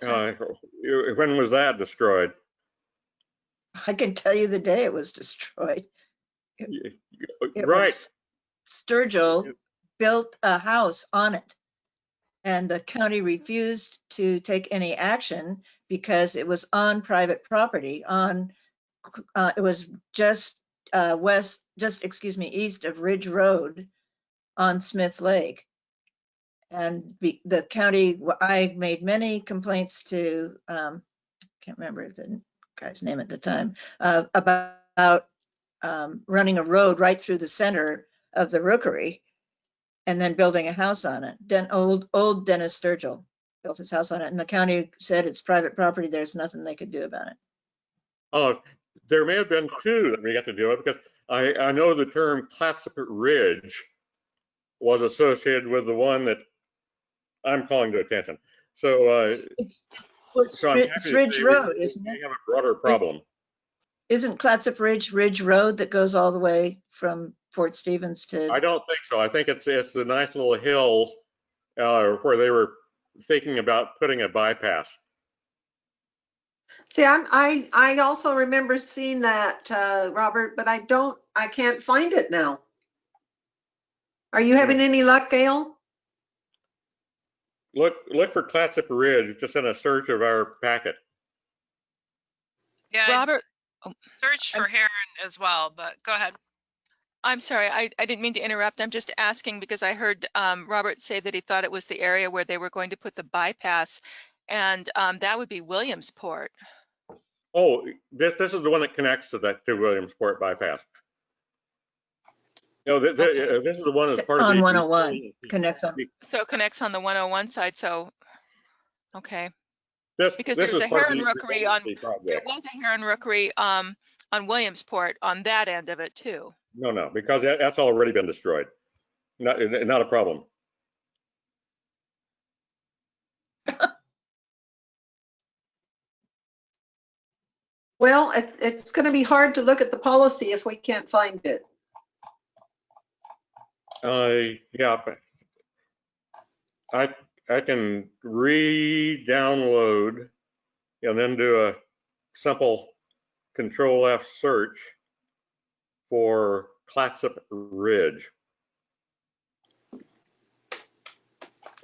C: when was that destroyed?
I: I can tell you the day it was destroyed. It
C: Right.
I: was Sturgill built a house on it. And the county refused to take any action because it was on private property it was just east of Ridge Road on Smith Lake. And the county, I made many complaints to, can't remember the guy's name at the time, about running a road right through the center of the rookery and then building a house on it. Then old Dennis Sturgill built his house on it, and the county said it's private property. There's nothing they could do about it.
C: Oh, there may have been two that we got to deal with, because I know the term Clatsop Ridge was associated with the one that I'm calling to attention. So, so I'm happy
I: It's
C: to
I: Ridge
C: say
I: Road,
C: we
I: isn't it?
C: have a broader problem.
I: Isn't Clatsop Ridge Road that goes all the way from Fort Stevens to?
C: I don't think so. I think it's the nice little hills where they were thinking about putting a bypass.
B: See, I also remember seeing that, Robert, but I can't find it now. Are you having any luck, Gail?
C: Look for Clatsop Ridge just in a search of our packet.
G: Yeah, I
H: Robert,
G: searched
H: I'm
G: for
H: s-
G: Heron as well, but go ahead.
H: I'm sorry, I didn't mean to interrupt. I'm just asking because I heard Robert say that he thought it was the area where they were going to put the bypass, and that would be Williamsport.
C: Oh, this is the one that connects to Williamsport bypass. No,
H: Okay.
C: this is the one that's part of
I: On
C: the
I: 101, connects on.
H: So it connects on the 101 side, so, okay.
C: This
H: Because
C: this
H: there's
C: is
H: a
C: part of
H: heron
C: the
H: rookery on,
C: redundancy
H: there
C: project.
H: was a heron rookery on Williamsport on that end of it too.
C: No, because that's already been destroyed. Not a problem.
B: Well, it's going to be hard to look at the policy if we can't find it.
C: Yeah, but I can re-download and then do a simple Control F search for Clatsop Ridge,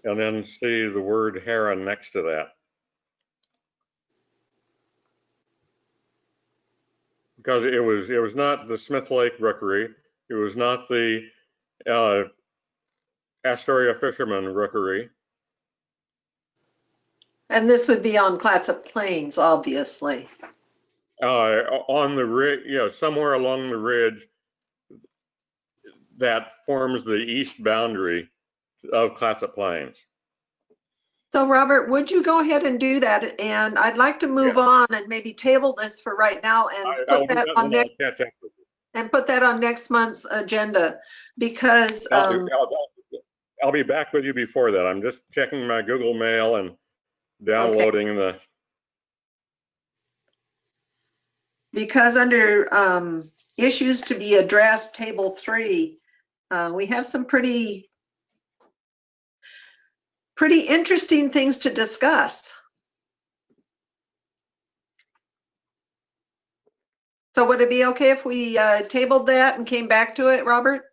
C: and then see the word heron next to that. Because it was not the Smith Lake Rookery, it was not the Astoria Fisherman Rookery.
B: And this would be on Clatsop Plains, obviously.
C: On the ridge, somewhere along the ridge that forms the east boundary of Clatsop Plains.
B: So Robert, would you go ahead and do that? And I'd like to move on and maybe table this for right now and
C: I'll
B: put
C: do
B: that
C: that,
B: on
C: and then I'll catch up with you.
B: and put that on next month's agenda, because
C: I'll be back with you before that. I'm just checking my Google Mail and downloading
B: because under issues to be addressed, table 3, we have some pretty interesting things to discuss. So would it be okay if we tabled that and came back to it, Robert?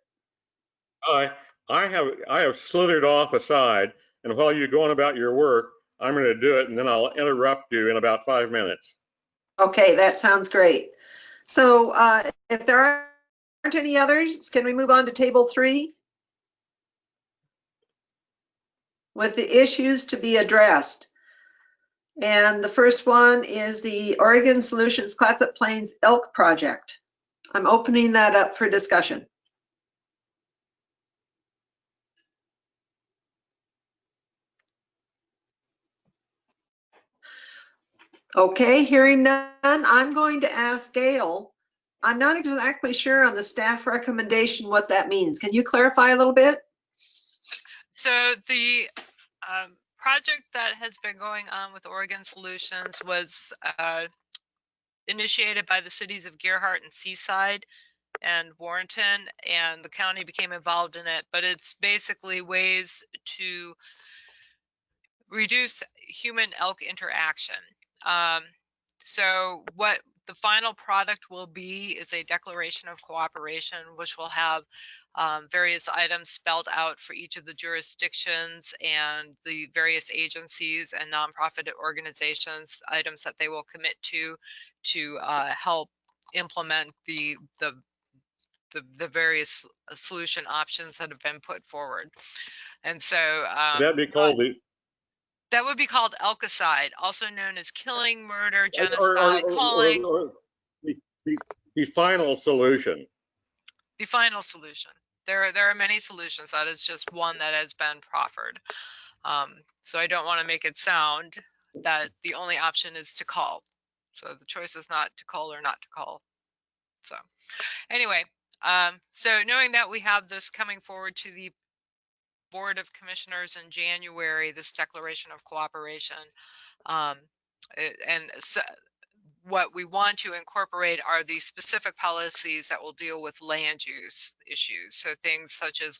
C: I have slithered off aside, and while you're going about your work, I'm going to do it, and then I'll interrupt you in about 5 minutes.
B: Okay, that sounds great. So if there aren't any others, can we move on to table 3? With the issues to be addressed. And the first one is the Oregon Solutions Clatsop Plains Elk Project. I'm opening that up for discussion. Okay, hearing none, I'm going to ask Gail. I'm not exactly sure on the staff recommendation what that means. Can you clarify a little bit?
G: So the project that has been going on with Oregon Solutions was initiated by the cities of Gerhart and Seaside and Warrenton, and the county became involved in it. But it's basically ways to reduce human elk interaction. So what the final product will be is a declaration of cooperation, which will have various items spelled out for each of the jurisdictions and the various agencies and nonprofit organizations, items that they will commit to help implement the various solution options that have been put forward. And so
C: That'd be called the
G: that would be called Elkicide, also known as killing, murder,
C: or,
G: genocide, calling.
C: or the, the final solution.
G: The final solution. There are many solutions. That is just one that has been proffered. So I don't want to make it sound that the only option is to call. So the choice is not to call or not to call. So anyway, so knowing that we have this coming forward to the Board of Commissioners in January, this declaration of cooperation, and so what we want to incorporate are the specific policies that will deal with land use issues. So things such as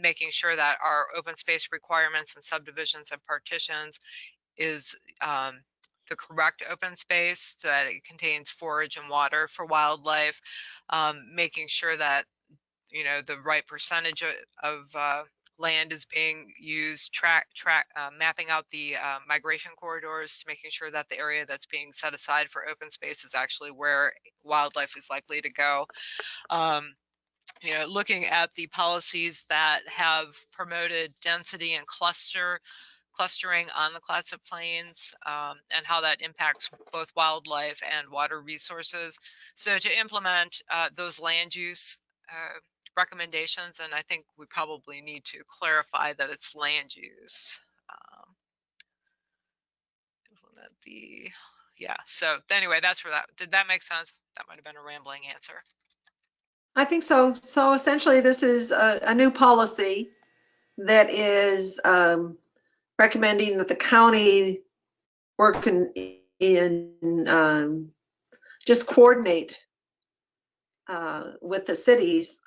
G: making sure that our open space requirements and subdivisions and partitions is the correct open space, that it contains forage and water for wildlife, making sure that the right percentage of land is being used, mapping out the migration corridors to making sure that the area that's being set aside for open space is actually where wildlife is likely to go. Looking at the policies that have promoted density and clustering on the Clatsop Plains, and how that impacts both wildlife and water resources. So to implement those land use recommendations, and I think we probably need to clarify that it's land use. Implement so anyway, that's where did that make sense? That might have been a rambling answer.
B: I think so. So essentially, this is a new policy that is recommending that the county work in just coordinate with the cities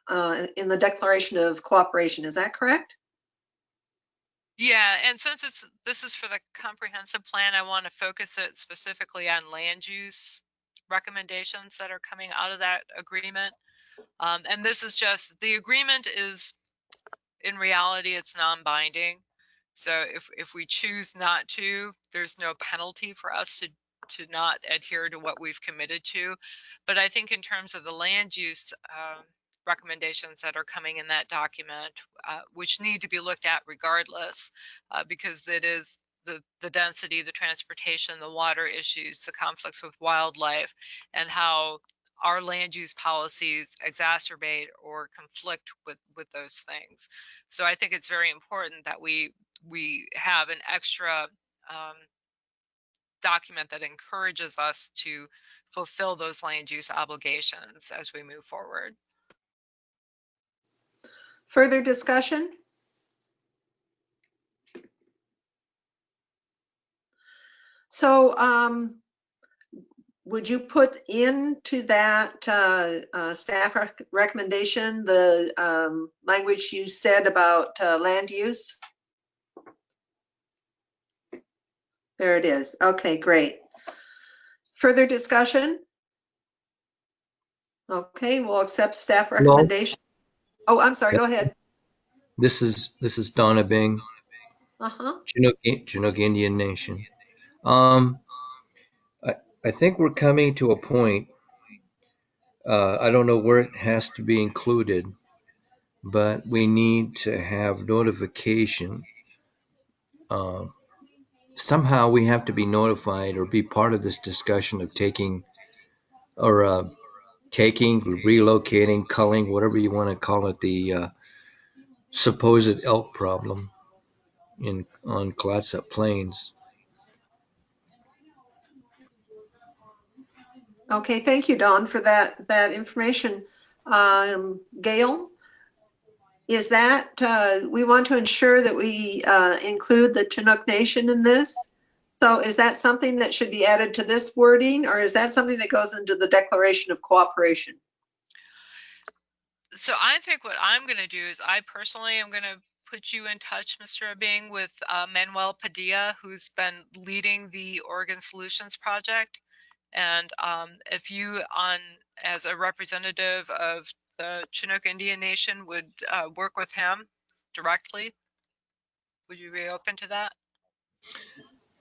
B: in the declaration of cooperation. Is that correct?
G: Yeah, and since this is for the comprehensive plan, I want to focus it specifically on land use recommendations that are coming out of that agreement. And this is just, the agreement is, in reality, it's non-binding. So if we choose not to, there's no penalty for us to not adhere to what we've committed to. But I think in terms of the land use recommendations that are coming in that document, which need to be looked at regardless, because it is the density, the transportation, the water issues, the conflicts with wildlife, and how our land use policies exacerbate or conflict with those things. So I think it's very important that we have an extra document that encourages us to fulfill those land use obligations as we move forward.
B: Further discussion? So would you put into that staff recommendation the language you said about land use? There it is. Okay, great. Further discussion? Okay, we'll accept staff recommendation. Oh, I'm sorry, go ahead.
E: This is Donna Bing, Chinook Indian Nation. I think we're coming to a point. I don't know where it has to be included, but we need to have notification. Somehow we have to be notified or be part of this discussion of taking, relocating, culling, whatever you want to call it, the supposed elk problem on Clatsop Plains.
B: Okay, thank you, Dawn, for that information. Gail, is that we want to ensure that we include the Chinook Nation in this? So is that something that should be added to this wording, or is that something that goes into the Declaration of Cooperation?
G: So I think what I'm going to do is I personally am going to put you in touch, Mr. Abing, with Manuel Padilla, who's been leading the Oregon Solutions Project. And if you, as a representative of the Chinook Indian Nation, would work with him directly, would you be open to that?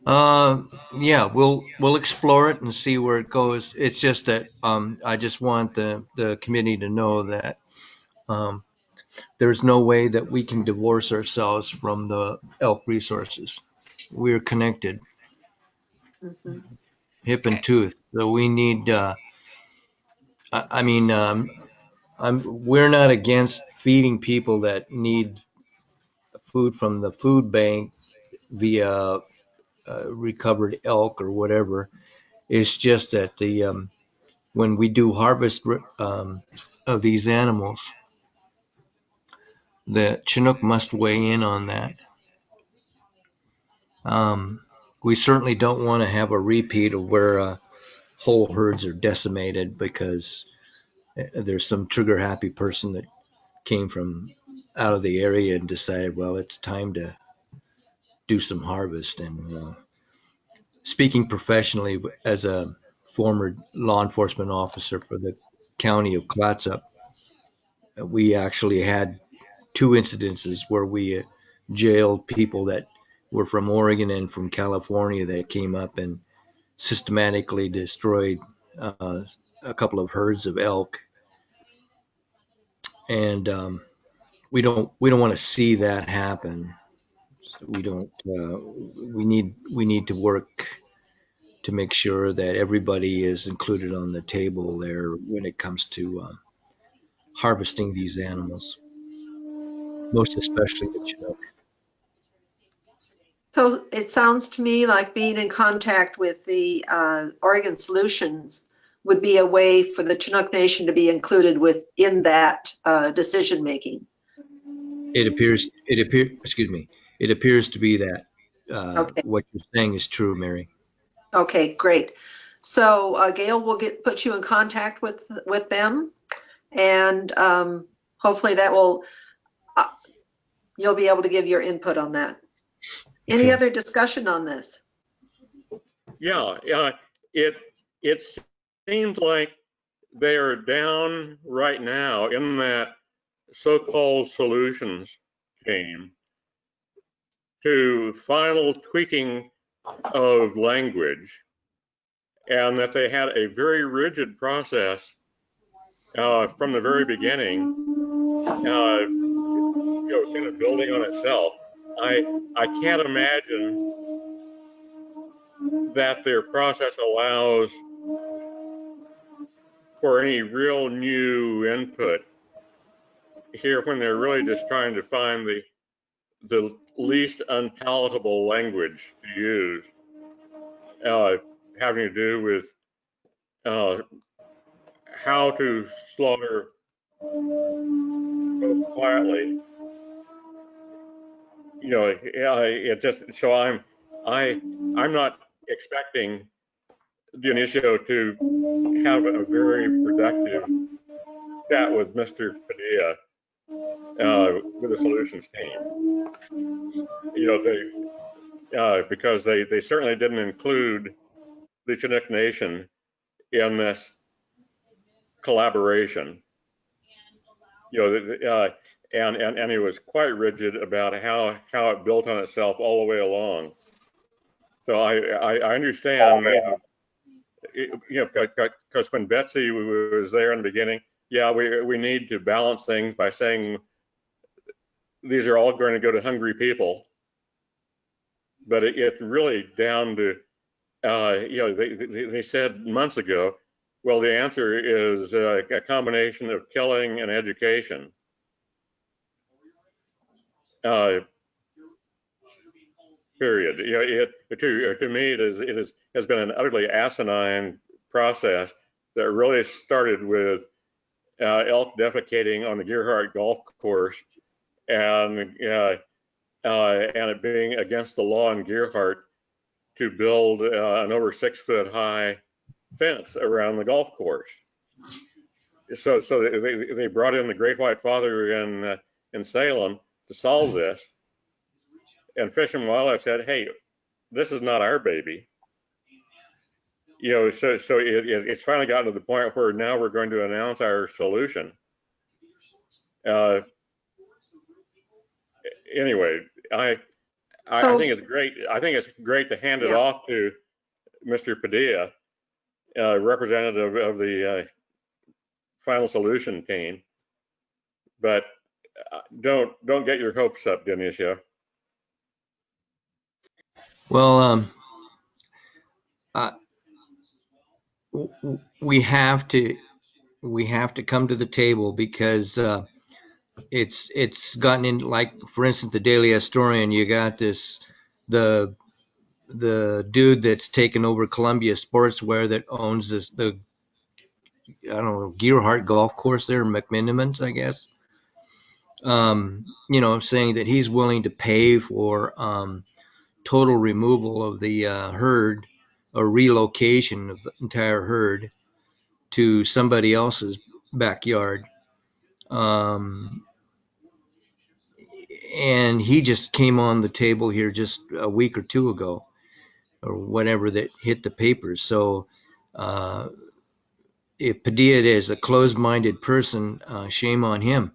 E: Yeah, we'll explore it and see where it goes. It's just that I just want the committee to know that there's no way that we can divorce ourselves from the elk resources. We're connected,
B: Mhm.
E: hip and
G: Okay.
E: tooth. So we need. I mean, we're not against feeding people that need food from the food bank via recovered elk or whatever. It's just that when we do harvest of these animals, the Chinook must weigh in on that. We certainly don't want to have a repeat of where whole herds are decimated because there's some trigger happy person that came from out of the area and decided, well, it's time to do some harvest. And speaking professionally as a former law enforcement officer for the county of Clatsop, we actually had two incidences where we jailed people that were from Oregon and from California that came up and systematically destroyed a couple of herds of elk. And we don't want to see that happen. So we don't. We need to work to make sure that everybody is included on the table there when it comes to harvesting these animals, most especially the Chinook.
B: So it sounds to me like being in contact with the Oregon Solutions would be a way for the Chinook Nation to be included within that decision making.
E: Excuse me. It appears to be that
B: Okay.
E: what you're saying is true, Mary.
B: Okay, great. So Gail will put you in contact with them, and hopefully that will you'll be able to give your input on that. Any
E: Okay.
B: other discussion on this?
C: Yeah, it seems like they are down right now in that so-called solutions team to final tweaking of language, and that they had a very rigid process from the very beginning, kind of building on itself. I can't imagine that their process allows for any real new input here when they're really just trying to find the least unpalatable language to use, having to do with how to slaughter most quietly. It just so I'm not expecting Dionisio to have a very productive chat with Mr. Padilla with the solutions team. Because they certainly didn't include the Chinook Nation in this collaboration. And he was quite rigid about how it built on itself all the way along. So I understand, because when Betsy was there in the beginning, yeah, we need to balance things by saying these are all going to go to hungry people, but it's really down to they said months ago, well, the answer is a combination of killing and education. Period. To me, it has been an utterly asinine process that really started with elk defecating on the Gearhart golf course, and it being against the law in Gearhart to build an over 6 foot high fence around the golf course. So they brought in the Great White Father in Salem to solve this, and Fish and Wildlife said, "Hey, this is not our baby." so it's finally gotten to the point where now we're going to announce our solution. Anyway, I think it's great. I think it's great to hand it off to Mr. Padilla, representative of the final solution team. But don't get your hopes up, Denisha.
E: Well, we have to come to the table because it's gotten in, like, for instance, the Daily Historian. You got the dude that's taken over Columbia Sportswear that owns the I don't know, Gearhart Golf Course there, McMinimans, I guess. Saying that he's willing to pay for total removal of the herd, or relocation of the entire herd to somebody else's backyard. And he just came on the table here just a week or two ago, or whatever, that hit the papers. So if Padilla is a closed-minded person, shame on him.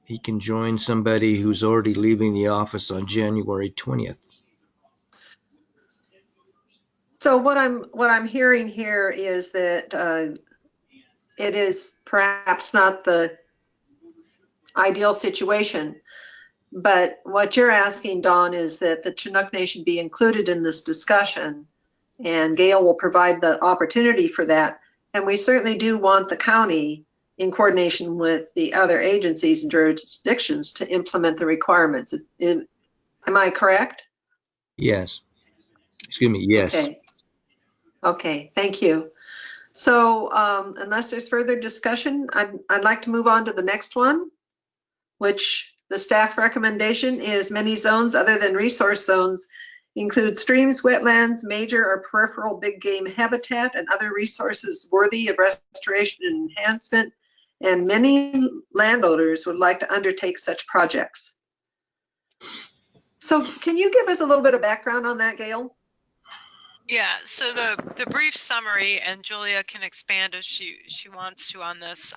E: He can join somebody who's already leaving the office on January 20th.
B: So what I'm hearing here is that it is perhaps not the ideal situation, but what you're asking, Dawn, is that the Chinook Nation be included in this discussion, and Gail will provide the opportunity for that. And we certainly do want the county, in coordination with the other agencies and jurisdictions, to implement the requirements. Am I correct?
E: Yes. Excuse me. Yes.
B: Okay, thank you. So unless there's further discussion, I'd like to move on to the next one, which the staff recommendation is many zones other than resource zones include streams, wetlands, major or peripheral big game habitat, and other resources worthy of restoration and enhancement. And many landowners would like to undertake such projects. So can you give us a little bit of background on that, Gail?
G: Yeah, so the brief summary, and Julia can expand if she wants to on this,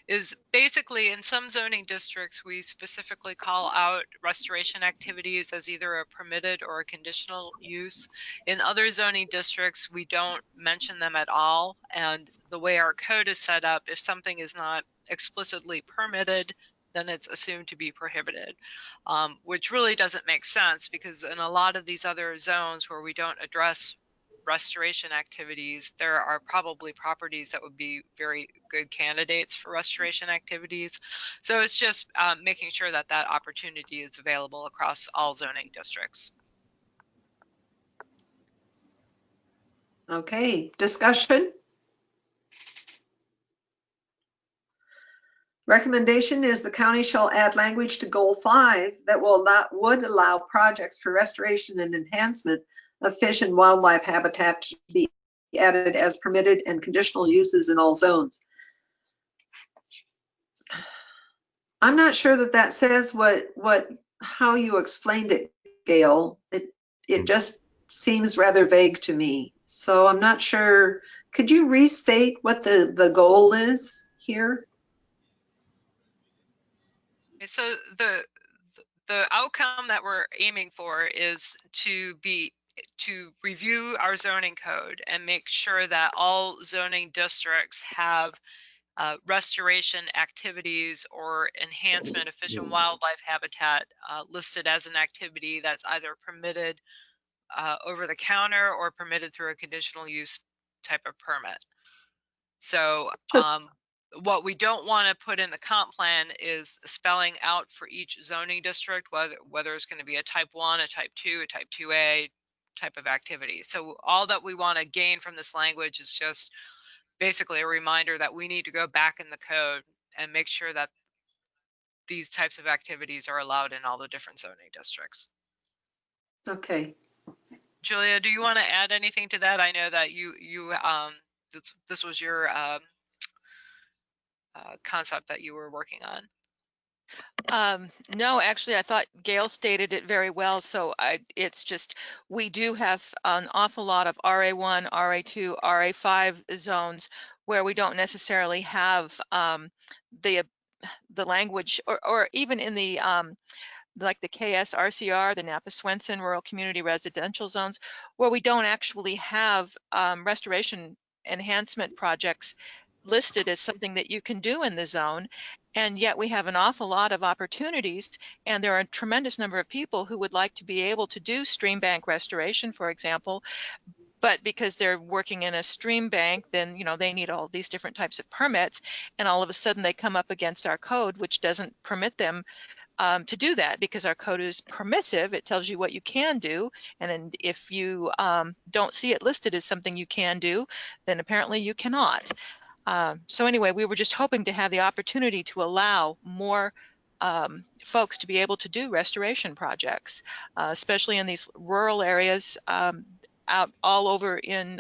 G: is basically in some zoning districts, we specifically call out restoration activities as either a permitted or a conditional use. In other zoning districts, we don't mention them at all. And the way our code is set up, if something is not explicitly permitted, then it's assumed to be prohibited, which really doesn't make sense, because in a lot of these other zones where we don't address restoration activities, there are probably properties that would be very good candidates for restoration activities. So it's just making sure that that opportunity is available across all zoning districts.
B: Okay, discussion? Recommendation is the county shall add language to Goal 5 that would allow projects for restoration and enhancement of fish and wildlife habitat to be added as permitted and conditional uses in all zones. I'm not sure that says how you explained it, Gail. It just seems rather vague to me. So I'm not sure. Could you restate what the goal is here?
G: So the outcome that we're aiming for is to review our zoning code and make sure that all zoning districts have restoration activities or enhancement of fish and wildlife habitat listed as an activity that's either permitted over the counter or permitted through a conditional use type of permit. So what we don't want to put in the comp plan is spelling out for each zoning district whether it's going to be a type 1, a type 2, a type 2A type of activity. So all that we want to gain from this language is just basically a reminder that we need to go back in the code and make sure that these types of activities are allowed in all the different zoning districts.
B: Okay.
G: Julia, do you want to add anything to that? I know that this was your concept that you were working on.
H: No, actually, I thought Gail stated it very well. So it's just, we do have an awful lot of RA1, RA2, RA5 zones where we don't necessarily have the language, or even in the like the KSRCR, the Napa Swenson Rural Community Residential Zones, where we don't actually have restoration enhancement projects listed as something that you can do in the zone. And yet we have an awful lot of opportunities, and there are a tremendous number of people who would like to be able to do stream bank restoration, for example, but because they're working in a stream bank, then they need all these different types of permits, and all of a sudden they come up against our code, which doesn't permit them to do that, because our code is permissive. It tells you what you can do, and if you don't see it listed as something you can do, then apparently you cannot. So anyway, we were just hoping to have the opportunity to allow more folks to be able to do restoration projects, especially in these rural areas out all over in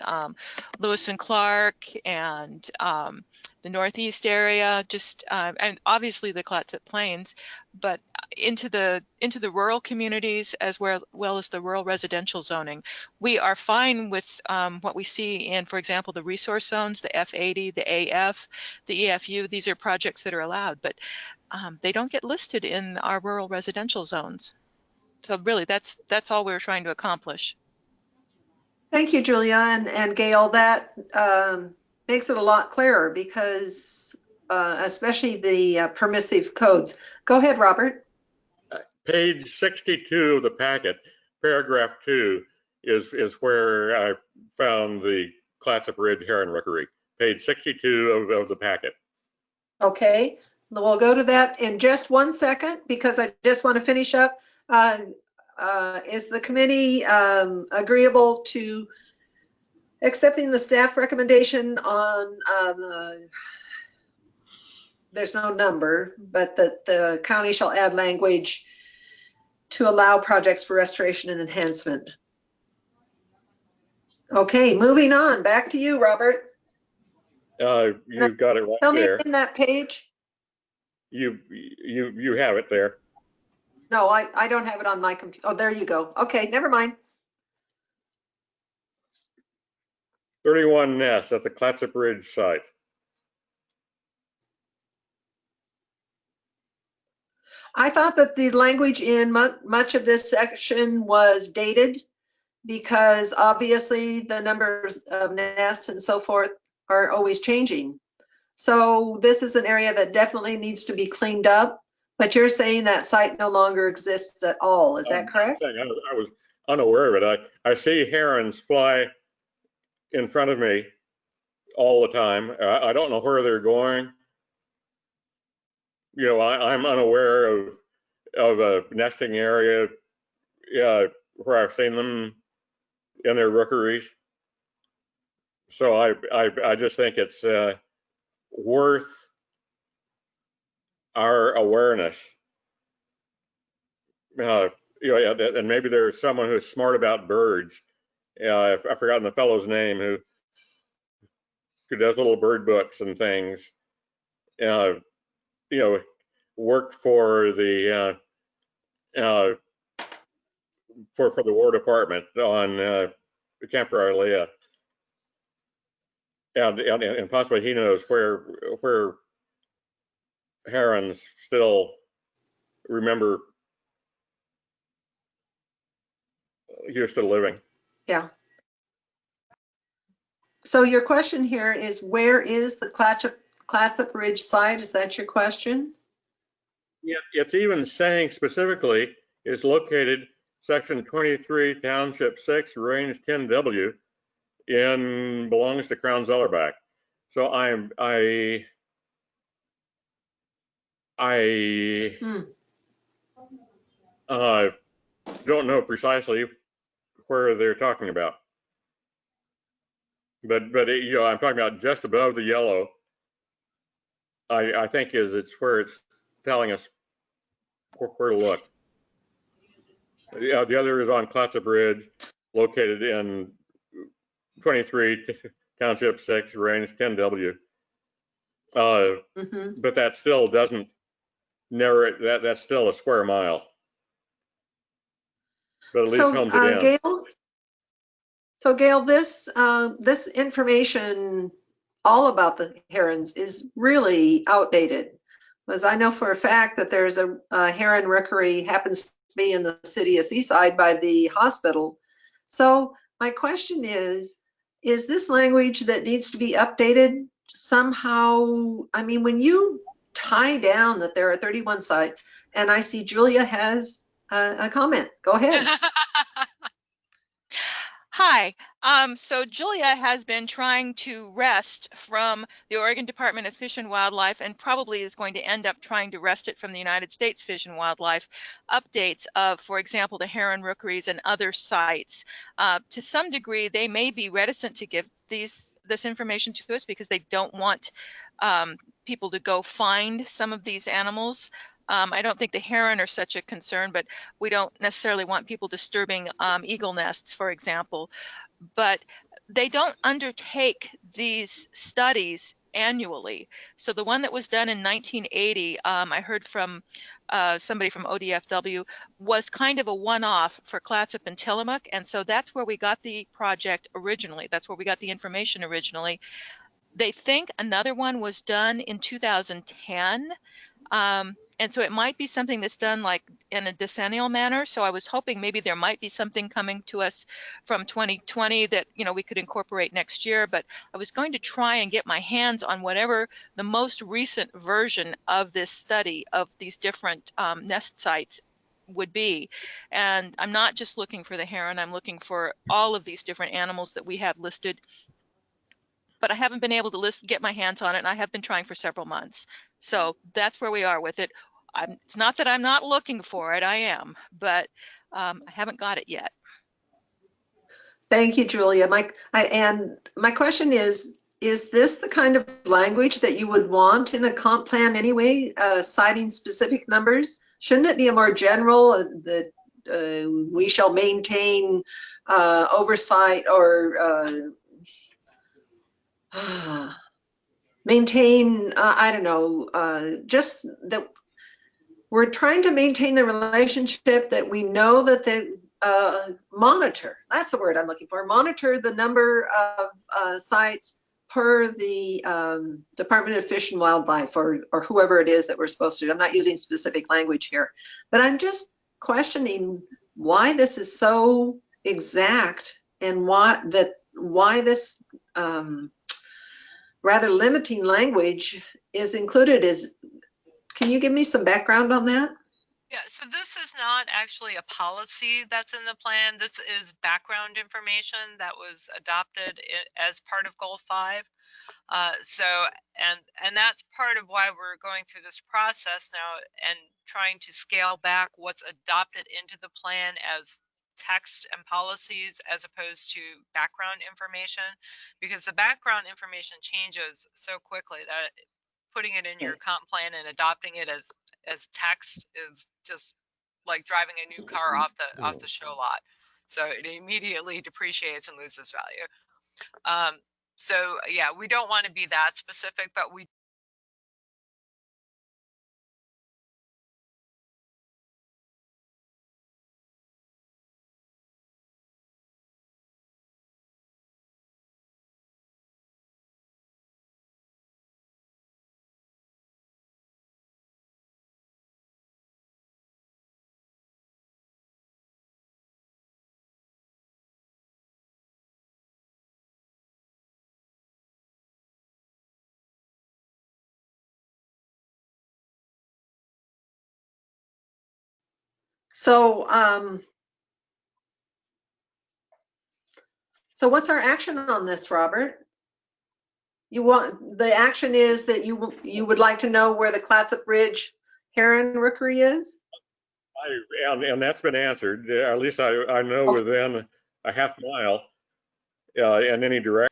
H: Lewis and Clark and the Northeast area, just and obviously the Clatsop Plains, but into the rural communities as well as the rural residential zoning. We are fine with what we see in, for example, the resource zones, the F80, the AF, the EFU. These are projects that are allowed, but they don't get listed in our rural residential zones. So really, that's all we're trying to accomplish.
B: Thank you, Julia and Gail. That makes it a lot clearer because especially the permissive codes. Go ahead, Robert.
C: Page 62 of the packet, paragraph 2 is where I found the Clatsop Ridge Heron Rookery. Page 62 of the packet.
B: Okay, we'll go to that in just 1 second because I just want to finish up. Is the committee agreeable to accepting the staff recommendation on there's no number, but that the county shall add language to allow projects for restoration and enhancement? Okay, moving on. Back to you, Robert.
C: You've got it right
B: Tell me
C: there.
B: in that page.
C: You have it there.
B: No, I don't have it on my computer. Oh, there you go. Okay, never mind.
C: 31 nests at the Clatsop Ridge site.
B: I thought that the language in much of this section was dated because obviously the numbers of nests and so forth are always changing. So this is an area that definitely needs to be cleaned up, but you're saying that site no longer exists at all. Is that correct?
C: I was unaware of it. I see herons fly in front of me all the time. I don't know where they're going. I'm unaware of a nesting area where I've seen them in their rookeries. So I just think it's worth our awareness. And maybe there's someone who's smart about birds. I've forgotten the fellow's name who does little bird books and things. Worked for the for the War Department on Camp Riley, and possibly he knows where herons still remember you're still living.
B: Yeah. So your question here is, where is the Clatsop Ridge site? Is that your question?
C: Yeah, it's even saying specifically it's located section 23, township 6, range 10W, belongs to Crown Zellerback. So I don't know precisely where they're talking about, but I'm talking about just above the yellow. I think it's where it's telling us where to look. The other is on Clatsop Ridge, located in 23, township 6, range 10W. But that still doesn't narrow it, that's still a square mile. But at least
B: So,
C: homes it in.
B: Gail, this information all about the herons is really outdated. Because I know for a fact that there's a heron rookery happens to be in the city of Seaside by the hospital. So my question is this language that needs to be updated somehow? I mean, when you tie down that there are 31 sites, and I see Julia has a comment. Go ahead.
H: Hi. So Julia has been trying to wrest from the Oregon Department of Fish and Wildlife, and probably is going to end up trying to wrest it from the United States Fish and Wildlife, updates of, for example, the heron rookeries and other sites. To some degree, they may be reticent to give this information to us because they don't want people to go find some of these animals. I don't think the heron are such a concern, but we don't necessarily want people disturbing eagle nests, for example. But they don't undertake these studies annually. So the one that was done in 1980, I heard from somebody from ODFW, was kind of a one-off for Clatsop and Tillamook. And so that's where we got the project originally. That's where we got the information originally. They think another one was done in 2010. And so it might be something that's done like in a decennial manner. So I was hoping maybe there might be something coming to us from 2020 that, you know, we could incorporate next year. But I was going to try and get my hands on whatever the most recent version of this study of these different nest sites would be. And I'm not just looking for the heron, I'm looking for all of these different animals that we have listed, but I haven't been able to get my hands on it, and I have been trying for several months. So that's where we are with it. It's not that I'm not looking for it, I am, but I haven't got it yet.
B: Thank you, Julia. And my question is this the kind of language that you would want in a comp plan anyway, citing specific numbers? Shouldn't it be a more general that we shall maintain oversight or maintain, I don't know, just that we're trying to maintain the relationship that we know that the monitor, that's the word I'm looking for, monitor the number of sites per the Department of Fish and Wildlife or whoever it is that we're supposed to. I'm not using specific language here, but I'm just questioning why this is so exact and why this rather limiting language is included. Can you give me some background on that?
G: Yeah, so this is not actually a policy that's in the plan. This is background information that was adopted as part of Goal 5. And that's part of why we're going through this process now and trying to scale back what's adopted into the plan as text and policies as opposed to background information, because the background information changes so quickly that putting it in your comp plan and adopting it as text is just like driving a new car off the show lot. So it immediately depreciates and loses value. So yeah, we don't want to be that specific, but we
B: So, so what's our action on this, Robert? The action is that you would like to know where the Clatsop Ridge heron rookery is?
C: And that's been answered. At least I know within a half mile in any direction.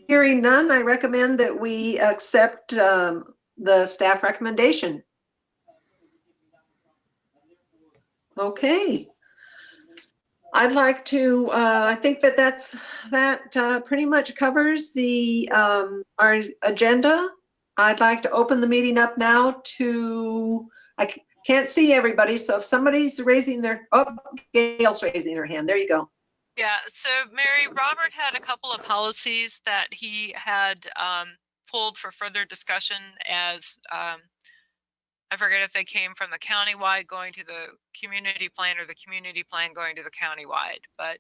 B: Hearing none, I recommend that we accept the staff recommendation. Okay. I'd like to, I think that pretty much covers the our agenda. I'd like to open the meeting up now to, I can't see everybody, so if somebody's raising their, oh, Gail's raising her hand. There you go.
G: Yeah, so Mary, Robert had a couple of policies that he had pulled for further discussion as I forget if they came from the countywide going to the community plan or the community plan going to the countywide, but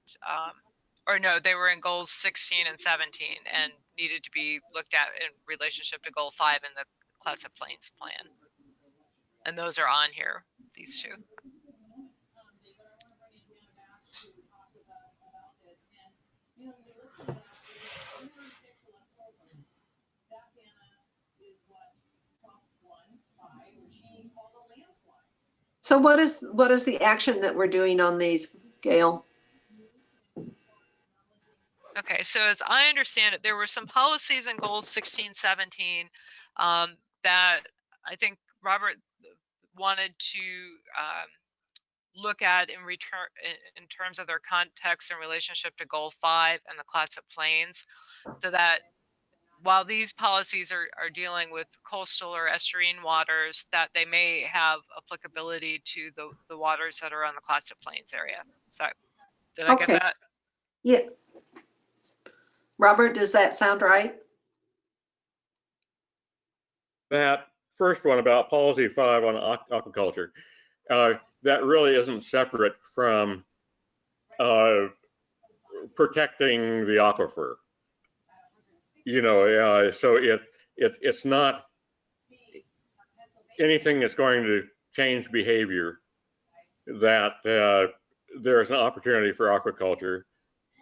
G: or no, they were in goals 16 and 17 and needed to be looked at in relationship to goal 5 in the Clatsop Plains plan. And those are on here, these two.
B: So what is the action that we're doing on these, Gail?
G: Okay, so as I understand it, there were some policies in goals 16, 17 that I think Robert wanted to look at in return in terms of their context in relationship to goal 5 and the Clatsop Plains, so that while these policies are dealing with coastal or estuarine waters, that they may have applicability to the waters that are on the Clatsop Plains area. So did I get that?
B: Yeah. Robert, does that sound right?
C: That first one about policy 5 on aquaculture, that really isn't separate from protecting the aquifer. You know, so it's not anything that's going to change behavior. That there's an opportunity for aquaculture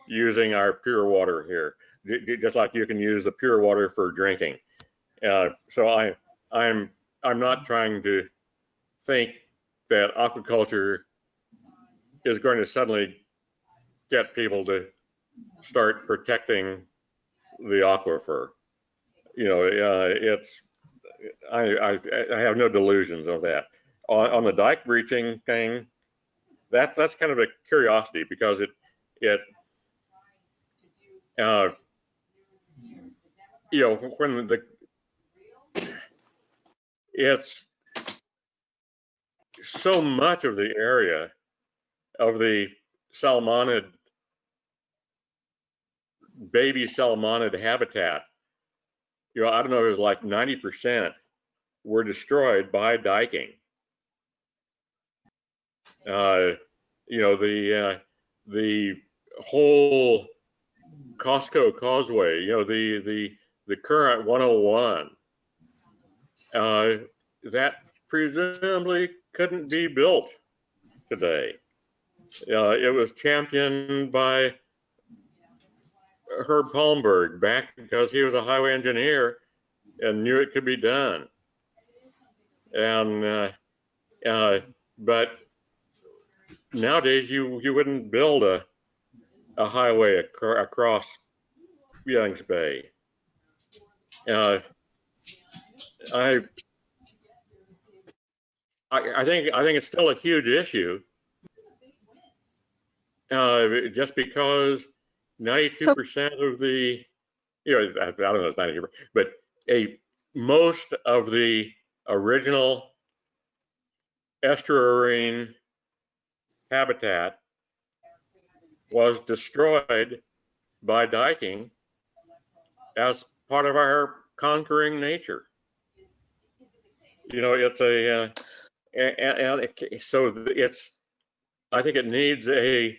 C: using our pure water here, just like you can use the pure water for drinking. So I'm not trying to think that aquaculture is going to suddenly get people to start protecting the aquifer. You know, I have no delusions of that. On the dike breaching thing, that's kind of a curiosity because you know, when it's so much of the area of the salmonid, baby salmonid habitat, you know, I don't know, it was like 90% were destroyed by diking. You know, the whole Costco Causeway, you know, the current 101, that presumably couldn't be built today. It was championed by Herb Palmberg back because he was a highway engineer and knew it could be done. And but nowadays you wouldn't build a highway across Youngs Bay. I think it's still a huge issue, just because 92% of the, you know, I don't know, it's 92%, but most of the original estuarine habitat was destroyed by diking as part of our conquering nature. You know, it's so it's, I think it needs a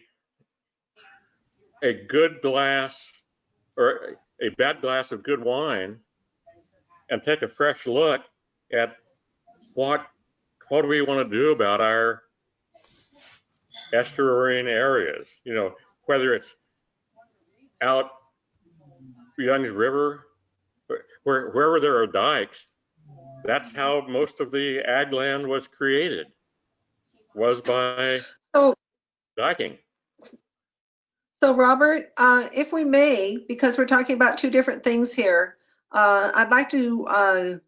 C: good glass or a bad glass of good wine and take a fresh look at what do we want to do about our estuarine areas, you know, whether it's out Youngs River, wherever there are dikes. That's how most of the ag land was created, was by
B: So
C: diking.
B: So Robert, if we may, because we're talking about two different things here, I'd like to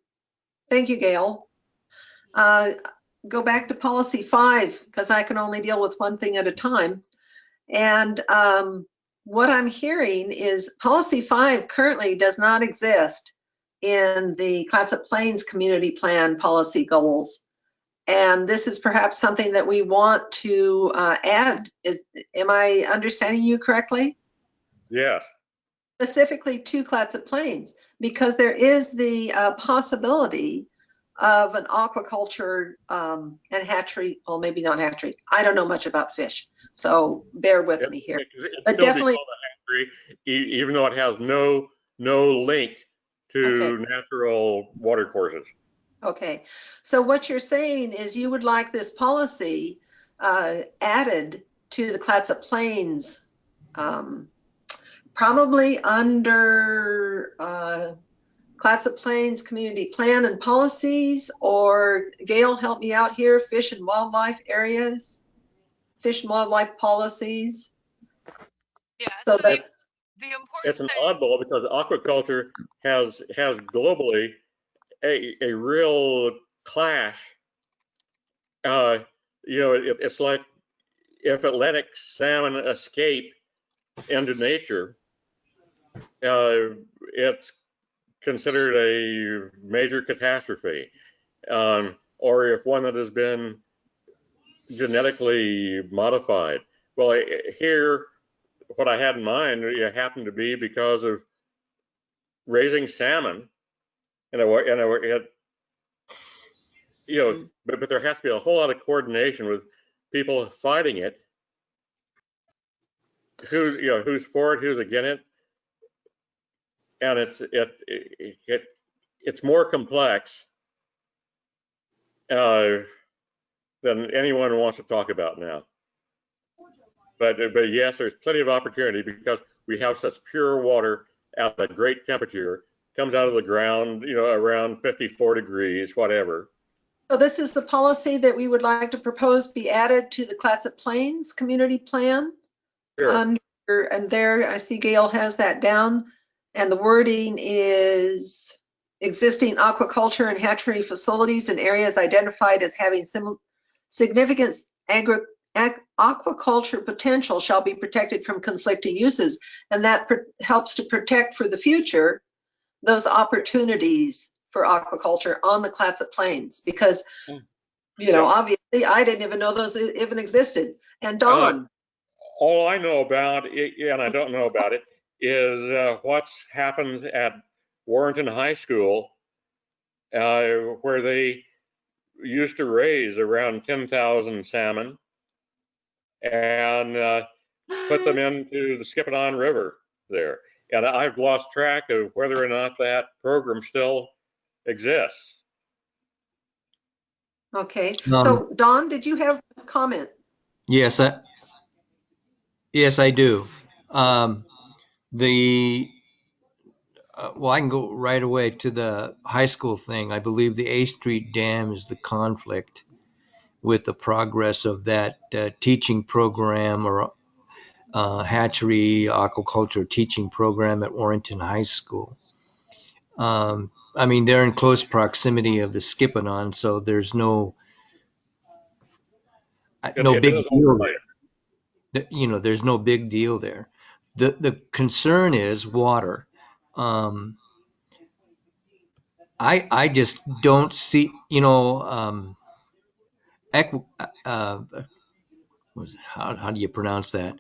B: thank you, Gail. Go back to policy 5 because I can only deal with one thing at a time. And what I'm hearing is policy 5 currently does not exist in the Clatsop Plains Community Plan policy goals. And this is perhaps something that we want to add. Am I understanding you correctly?
C: Yes.
B: Specifically to Clatsop Plains, because there is the possibility of an aquaculture and hatchery, well, maybe not hatchery. I don't know much about fish, so bear with me here. But
C: still
B: definitely,
C: be called a hatchery, even though it has no link to natural water courses.
B: okay. So what you're saying is you would like this policy added to the Clatsop Plains, probably under Clatsop Plains Community Plan and Policies, or Gail, help me out here, fish and wildlife areas, fish and wildlife policies.
G: Yeah,
B: So
G: so
B: that's,
G: the important
C: It's an
G: thing,
C: oddball because aquaculture has globally a real clash. It's like if Atlantic salmon escape into nature, it's considered a major catastrophe. Or if one that has been genetically modified. Well, here, what I had in mind happened to be because of raising salmon, but there has to be a whole lot of coordination with people fighting it. Who's for it, who's against it, and it's more complex than anyone wants to talk about now. But yes, there's plenty of opportunity because we have such pure water at a great temperature, comes out of the ground, around 54 degrees, whatever.
B: so this is the policy that we would like to propose be added to the Clatsop Plains Community Plan.
C: Sure.
B: And there, I see Gail has that down, and the wording is existing aquaculture and hatchery facilities in areas identified as having significant aquaculture potential shall be protected from conflicting uses. And that helps to protect for the future those opportunities for aquaculture on the Clatsop Plains, because, obviously I didn't even know those even existed. And Dawn.
C: All I know about it, and I don't know about it, is what happens at Warrenton High School, where they used to raise around 10,000 salmon and put them into the Skipanon River there. And I've lost track of whether or not that program still exists.
B: Okay, so Dawn, did you have a comment?
E: Yes, I do. Well, I can go right away to the high school thing. I believe the A Street Dam is the conflict with the progress of that teaching program or hatchery aquaculture teaching program at Warrenton High School. I mean, they're in close proximity of the Skipanon, so there's no big deal there. There's no big deal there. The concern is water. I just don't see, how do you pronounce that?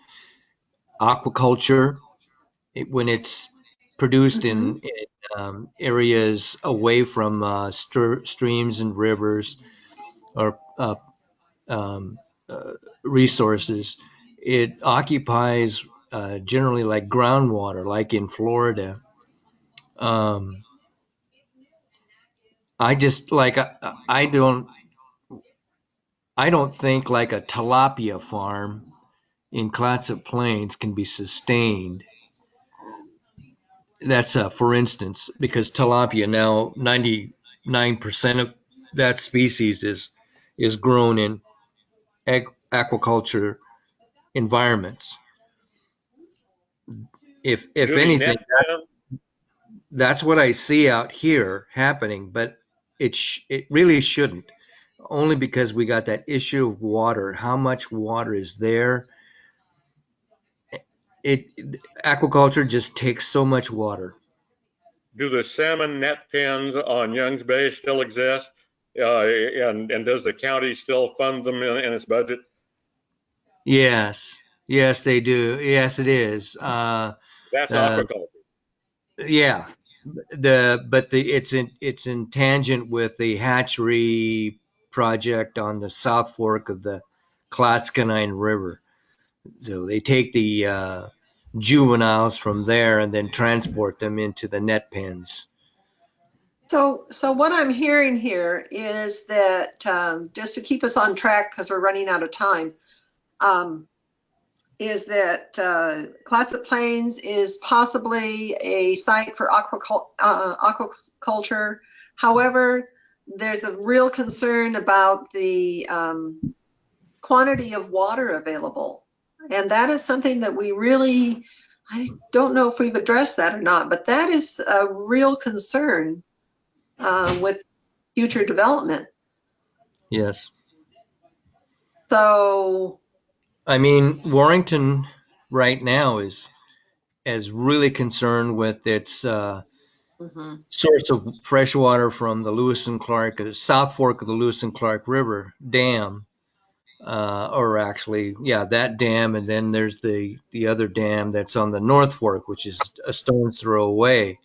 E: Aquaculture, when it's produced in areas away from streams and rivers or resources, it occupies generally like groundwater, like in Florida. I just like I don't think like a tilapia farm in Clatsop Plains can be sustained. That's for instance, because tilapia now 99% of that species is grown in aquaculture environments. If
C: Do they net
E: anything,
C: them?
E: that's what I see out here happening, but it really shouldn't. Only because we got that issue of water. How much water is there? It Aquaculture just takes so much water.
C: Do the salmon net pens on Young's Bay still exist? And does the county still fund them in its budget?
E: Yes, yes, they do. Yes, it is.
C: That's
E: Uh,
C: aquaculture.
E: yeah, it's in tangent with the hatchery project on the South Fork of the Clatsop River. So they take the juveniles from there and then transport them into the net pens.
B: So what I'm hearing here is that, just to keep us on track, because we're running out of time, is that Clatsop Plains is possibly a site for aquaculture. However, there's a real concern about the quantity of water available. And that is something that we really, I don't know if we've addressed that or not, but that is a real concern with future development.
E: Yes.
B: So,
E: I mean, Warrington right now is really concerned with its
B: mhm.
E: source of fresh water from the Lewis and Clark, South Fork of the Lewis and Clark River Dam, or actually, yeah, that dam, and then there's the other dam that's on the North Fork, which is a stone's throw away,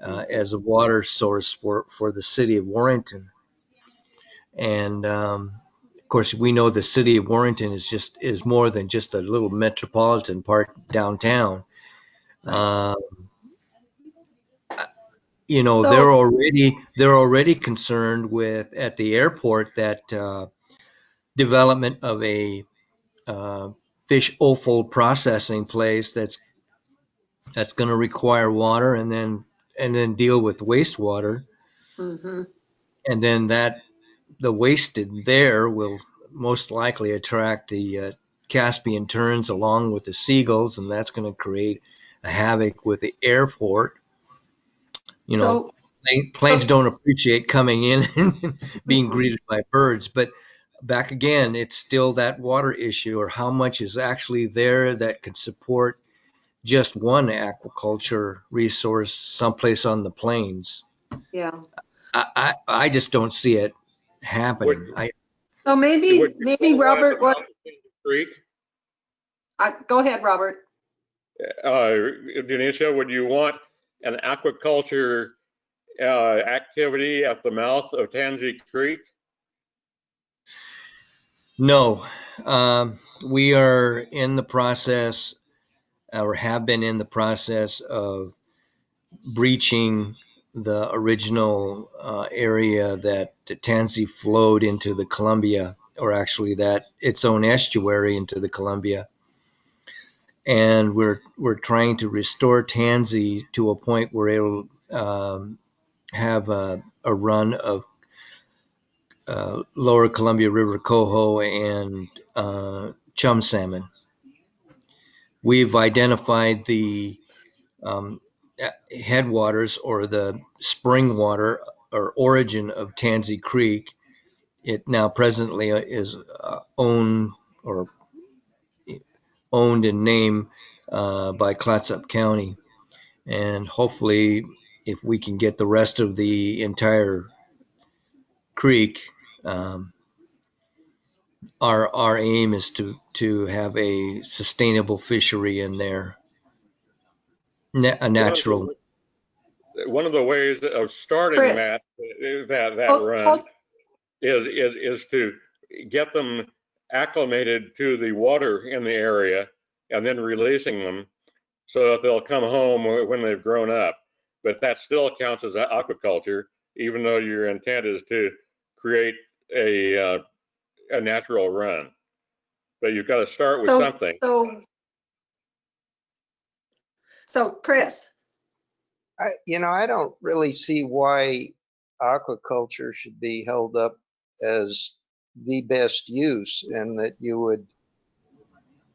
E: as a water source for the city of Warrington. And of course, we know the city of Warrington is more than just a little metropolitan part downtown. Uh,
B: So,
E: they're already concerned with at the airport that development of a uh, fish offal processing place that's going to require water and then deal with wastewater,
B: mhm.
E: and then that the wasted there will most likely attract the Caspian terns along with the seagulls, and that's going to create a havoc with the airport. You know,
B: So,
E: planes
B: so
E: don't appreciate coming in and being
B: mm-mm.
E: greeted by birds, but back again, it's still that water issue, or how much is actually there that could support just one aquaculture resource someplace on the plains.
B: Yeah.
E: I just don't see it
C: Would
E: happening.
B: So
C: would
B: maybe,
C: you
B: maybe
C: want one at the
B: Robert, what,
C: mouth of Kansas Creek?
B: go ahead, Robert.
C: Denisha, would you want an aquaculture activity at the mouth of Tansy Creek?
E: No, we are in the process, or have been in the process of breaching the original area that the Tansy flowed into the Columbia, or actually that its own estuary into the Columbia. And we're trying to restore Tansy to a point where it'll have a run of lower Columbia River coho and chum salmon. We've identified the um, headwaters, or the spring water or origin of Tansy Creek. It now presently is owned in name by Clatsop County, and hopefully, if we can get the rest of the entire creek, um, our aim is to have a sustainable fishery in there, a
C: One of
E: natural.
C: the one of the ways of starting
B: Chris,
C: that
B: hold,
C: run
B: hold,
C: is to get them acclimated to the water in the area and then releasing them so that they'll come home when they've grown up. But that still counts as aquaculture, even though your intent is to create a natural run. But you've got to start with
B: so,
C: something.
B: so Chris,
F: I don't really see why aquaculture should be held up as the best use, and that you would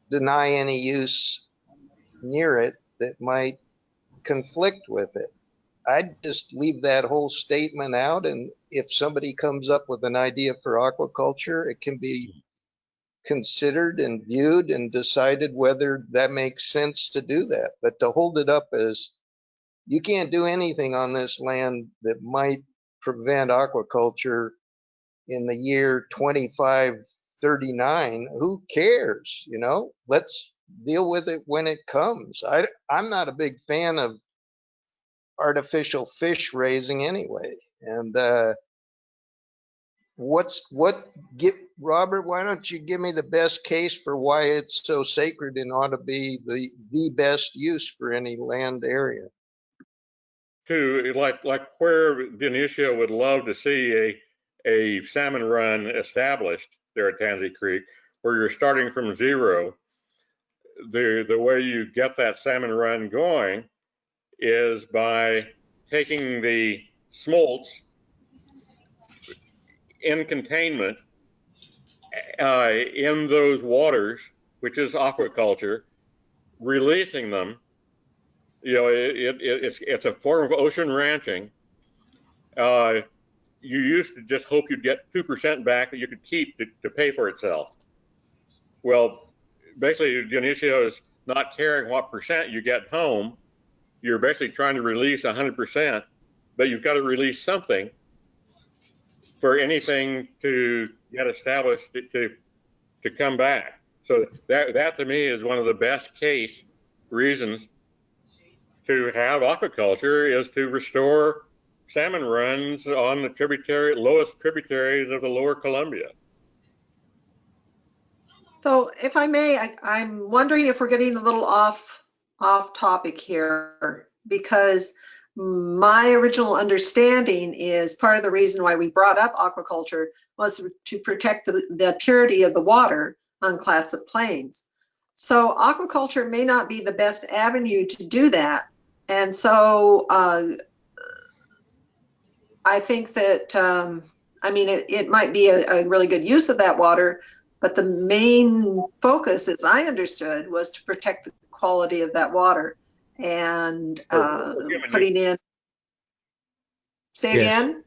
F: deny any use near it that might conflict with it. I'd just leave that whole statement out, and if somebody comes up with an idea for aquaculture, it can be considered and viewed and decided whether that makes sense to do that. But to hold it up as you can't do anything on this land that might prevent aquaculture in the year 2539, who cares? You know, let's deal with it when it comes. I'm not a big fan of artificial fish raising anyway. And Robert, why don't you give me the best case for why it's so sacred and ought to be the best use for any land area?
C: Like where Dionisio would love to see a salmon run established there at Tansy Creek, where you're starting from zero. The way you get that salmon run going is by taking the smolts in containment in those waters, which is aquaculture, releasing them. You know, it's a form of ocean ranching. You used to just hope you'd get 2% back that you could keep to pay for itself. Well, basically, Dionisio is not caring what percent you get home. You're basically trying to release 100%, but you've got to release something for anything to get established to come back. So that to me is one of the best case reasons to have aquaculture, is to restore salmon runs on the lowest tributaries of the lower Columbia.
B: So if I may, I'm wondering if we're getting a little off topic here, because my original understanding is part of the reason why we brought up aquaculture was to protect the purity of the water on Clatsop Plains. So aquaculture may not be the best avenue to do that. And so I think that, I mean, it might be a really good use of that water, but the main focus, as I understood, was to protect the quality of that water and putting in, say
E: Yes.
B: again?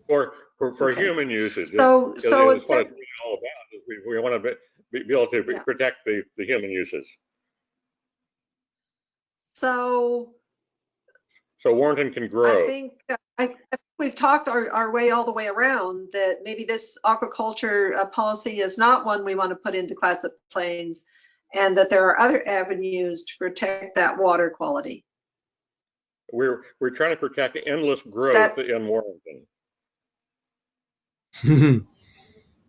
C: For
B: Okay.
C: human usage.
B: So
C: it's what
B: it's,
C: it's really all about. Is we want to be able to
B: Yeah.
C: protect the human uses.
B: so
C: Warrenton can
B: I
C: grow.
B: think we've talked our way all the way around that maybe this aquaculture policy is not one we want to put into Clatsop Plains, and that there are other avenues to protect that water quality.
C: We're trying to protect endless growth in Warrenton.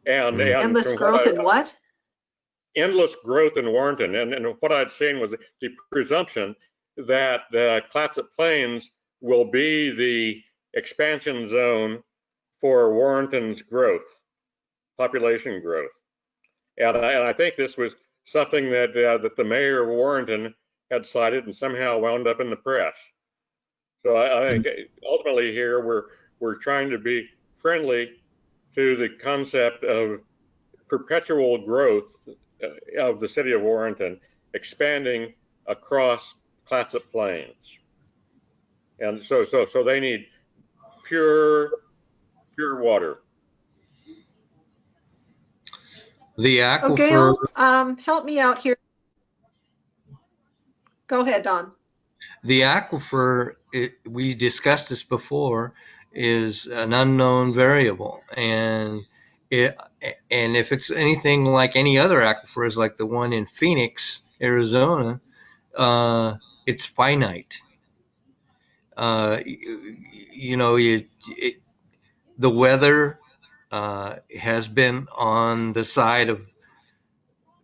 C: And
B: Endless growth in what?
C: Endless growth in Warrenton. And what I'd seen was the presumption that Clatsop Plains will be the expansion zone for Warrenton's growth, population growth. And I think this was something that the mayor of Warrenton had cited and somehow wound up in the press. So I think ultimately here we're trying to be friendly to the concept of perpetual growth of the city of Warrenton, expanding across Clatsop Plains. And so they need pure water.
E: The
B: Oh,
E: aquifer,
B: Gail, help me out here. Go ahead, Don.
E: the aquifer, we discussed this before, is an unknown variable, and if it's anything like any other aquifers, like the one in Phoenix, Arizona, it's finite. The weather has been on the side of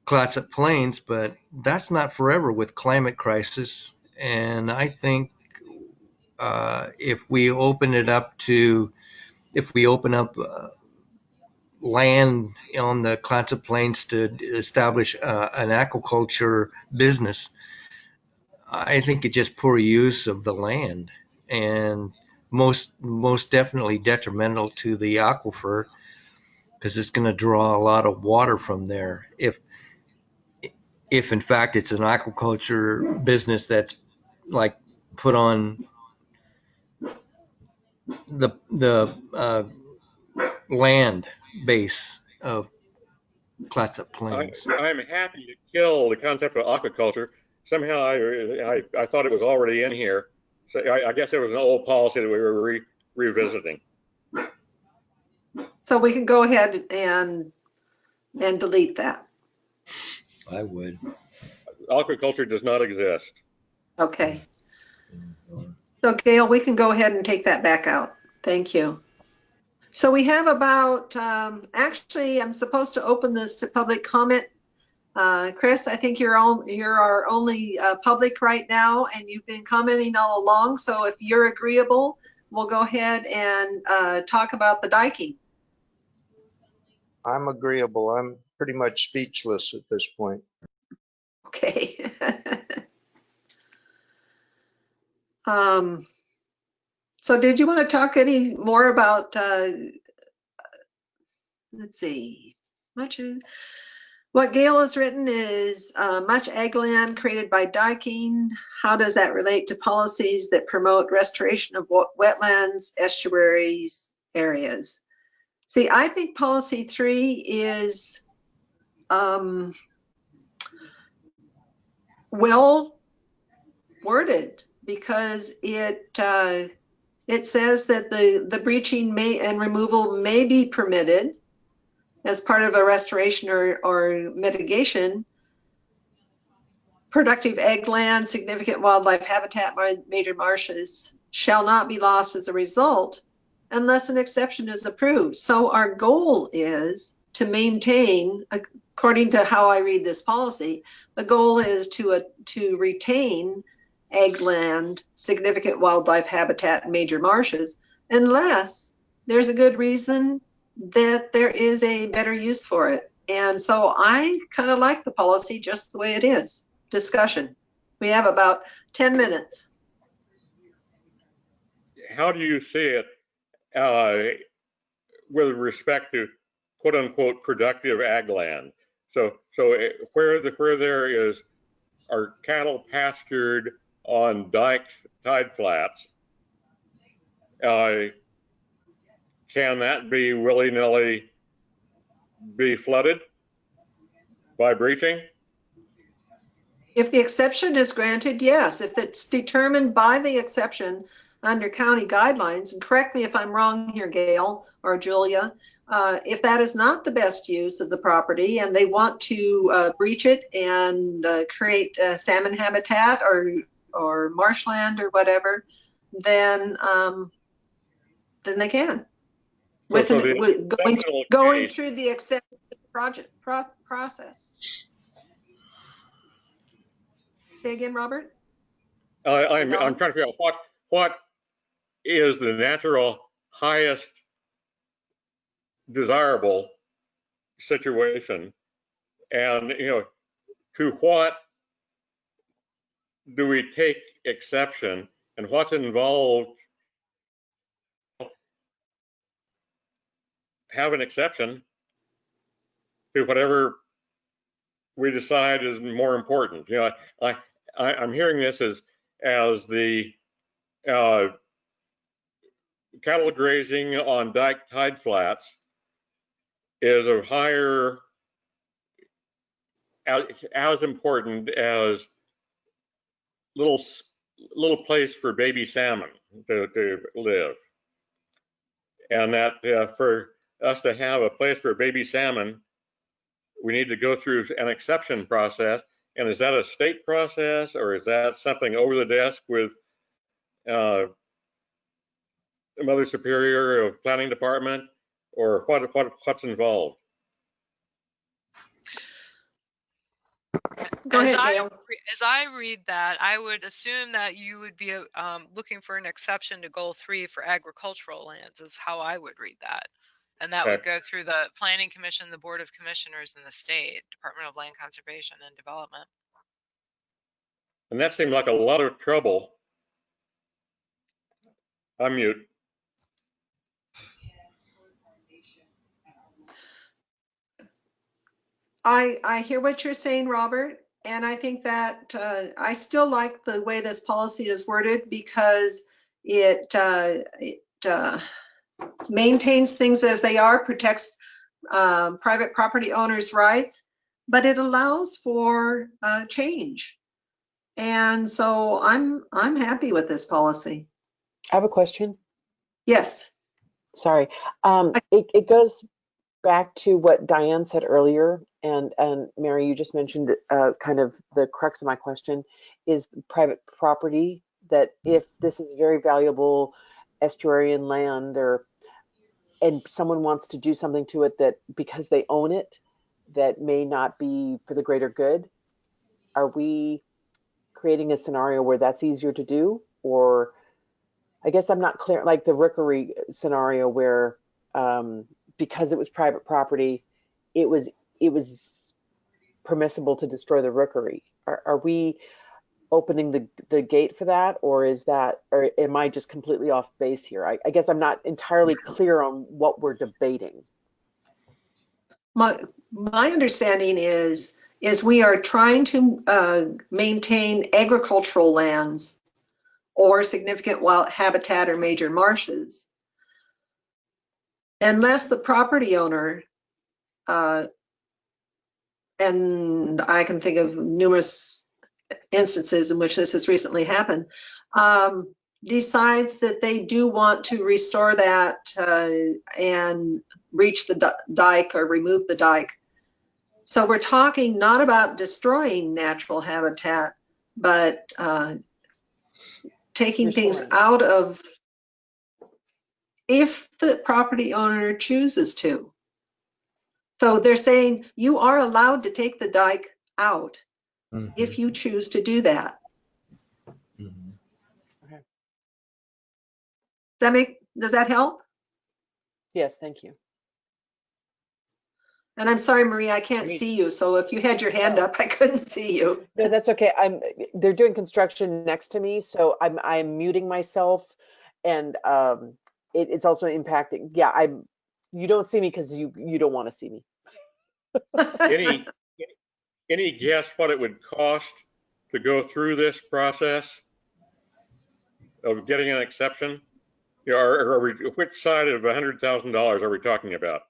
E: Clatsop Plains, but that's not forever with climate crisis. And I think if we open up land on the Clatsop Plains to establish an aquaculture business, I think it's just poor use of the land, and most definitely detrimental to the aquifer, because it's going to draw a lot of water from there. if in fact it's an aquaculture business that's like put on the land base of Clatsop Plains.
C: I'm happy to kill the concept of aquaculture. Somehow I thought it was already in here. So I guess it was an old policy that we were revisiting.
B: So we can go ahead and delete that.
E: I would.
C: Aquaculture does not exist.
B: Okay. So Gail, we can go ahead and take that back out. Thank you. So we have about, actually, I'm supposed to open this to public comment. Chris, I think you're our only public right now, and you've been commenting all along. So if you're agreeable, we'll go ahead and talk about the diking.
F: I'm agreeable. I'm pretty much speechless at this point.
B: Okay. So did you want to talk any more about, let's see, what Gail has written is much ag land created by diking. How does that relate to policies that promote restoration of wetlands, estuaries, areas? See, I think policy 3 is well worded because it says that the breaching and removal may be permitted as part of a restoration or mitigation. Productive ag land, significant wildlife habitat, major marshes shall not be lost as a result unless an exception is approved. So our goal is to maintain, according to how I read this policy, the goal is to retain ag land, significant wildlife habitat, major marshes, unless there's a good reason that there is a better use for it. And so I kind of like the policy just the way it is. Discussion. We have about 10 minutes.
C: How do you see it with respect to quote unquote productive ag land? So where there are cattle pastured on dikes, tide flats, can that be willy-nilly be flooded by breaching?
B: If the exception is granted, yes. If it's determined by the exception under county guidelines, and correct me if I'm wrong here, Gail or Julia, if that is not the best use of the property and they want to breach it and create salmon habitat or marshland or whatever, then they can. Going through the exception project process. Say again, Robert?
C: I'm trying to figure out what is the natural highest desirable situation, and to what do we take exception, and what's involved? Have an exception to whatever we decide is more important. I'm hearing this as the cattle grazing on dike tide flats is of higher, as important as little place for baby salmon to live, and that for us to have a place for baby salmon, we need to go through an exception process. And is that a state process, or is that something over the desk with Mother Superior of Planning Department, or what's involved?
B: Go ahead, Gail.
G: As I read that, I would assume that you would be looking for an exception to Goal 3 for agricultural lands, is how I would read that. And that would go through the Planning Commission, the Board of Commissioners, and the state Department of Land Conservation and Development.
C: And that seemed like a lot of trouble. I'm mute.
B: I hear what you're saying, Robert, And I think that I still like the way this policy is worded because it maintains things as they are, protects private property owners' rights, but it allows for change. And so I'm happy with this policy.
D: I have a question.
B: Yes.
D: Sorry. It goes back to what Diane said earlier, and Mary, you just mentioned kind of the crux of my question is private property, that if this is very valuable estuarine land and someone wants to do something to it that because they own it, that may not be for the greater good, are we creating a scenario where that's easier to do? Or I guess I'm not clear, like the rookery scenario where because it was private property, it was permissible to destroy the rookery. Are we opening the gate for that, or am I just completely off base here? I guess I'm not entirely clear on what we're debating.
B: My understanding is we are trying to maintain agricultural lands or significant wild habitat or major marshes, unless the property owner, and I can think of numerous instances in which this has recently happened, decides that they do want to restore that and reach the dike or remove the dike. So we're talking not about destroying natural habitat, but taking things out of, if the property owner chooses to. So they're saying you are allowed to take the dike out if you choose to do that.
D: Okay.
B: Does that help?
D: Yes, thank you.
B: And I'm sorry, Maria, I can't see you. So if you had your hand up, I couldn't see you.
D: No, that's okay. They're doing construction next to me, so I'm muting myself, and it's also impacting. Yeah, you don't see me because you don't want to see me.
C: Any guess what it would cost to go through this process of getting an exception? You know, which side of $100,000 are we talking about?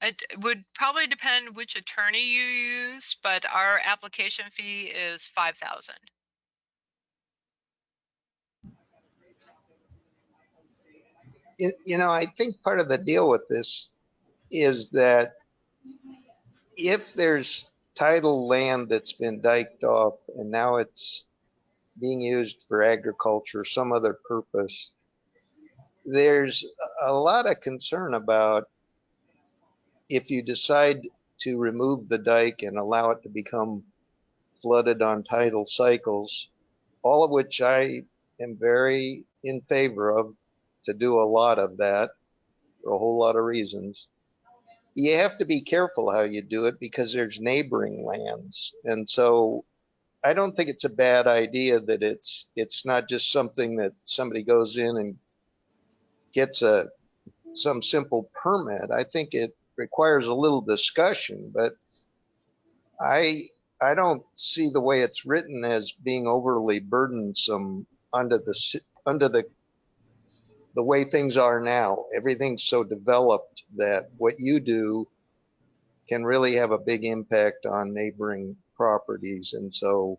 G: It would probably depend which attorney you use, but our application fee is $5,000.
F: You know, I think part of the deal with this is that if there's tidal land that's been diked off and now it's being used for agriculture, some other purpose, there's a lot of concern about if you decide to remove the dike and allow it to become flooded on tidal cycles, all of which I am very in favor of, to do a lot of that for a whole lot of reasons. You have to be careful how you do it because there's neighboring lands. And so I don't think it's a bad idea that it's not just something that somebody goes in and gets some simple permit. I think it requires a little discussion, but I don't see the way it's written as being overly burdensome under the way things are now. Everything's so developed that what you do can really have a big impact on neighboring properties. And so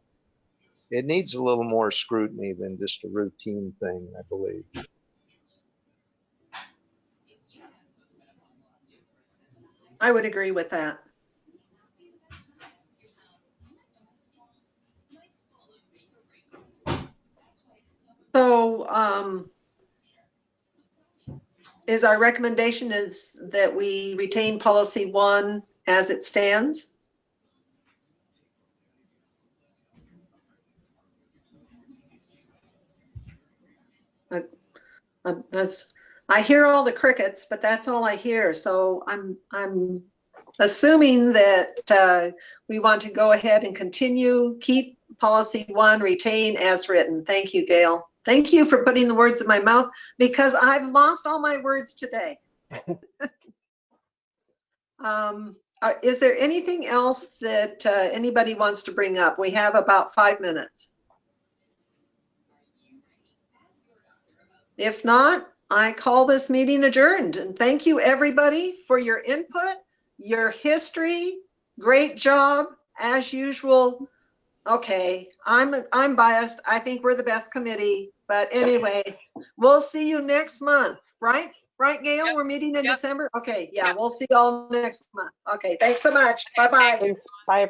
F: it needs a little more scrutiny than just a routine thing, I believe.
B: I would agree with that. So is our recommendation is that we retain policy 1 as it stands? I hear all the crickets, but that's all I hear. So I'm assuming that we want to go ahead and continue, keep policy 1, retain as written. Thank you, Gail. Thank you for putting the words in my mouth because I've lost all my words today. Is there anything else that anybody wants to bring up? We have about 5 minutes. If not, I call this meeting adjourned. And thank you, everybody, for your input, your history. Great job, as usual. Okay, I'm biased. I think we're the best committee. But anyway, we'll see you next month, right? Right, Gail?
G: Yep.
B: We're meeting in
G: Yep.
B: December? Okay, yeah,
G: Yep.
B: we'll see you all next month. Okay, thanks so much. Bye-bye.
D: Thanks. Bye.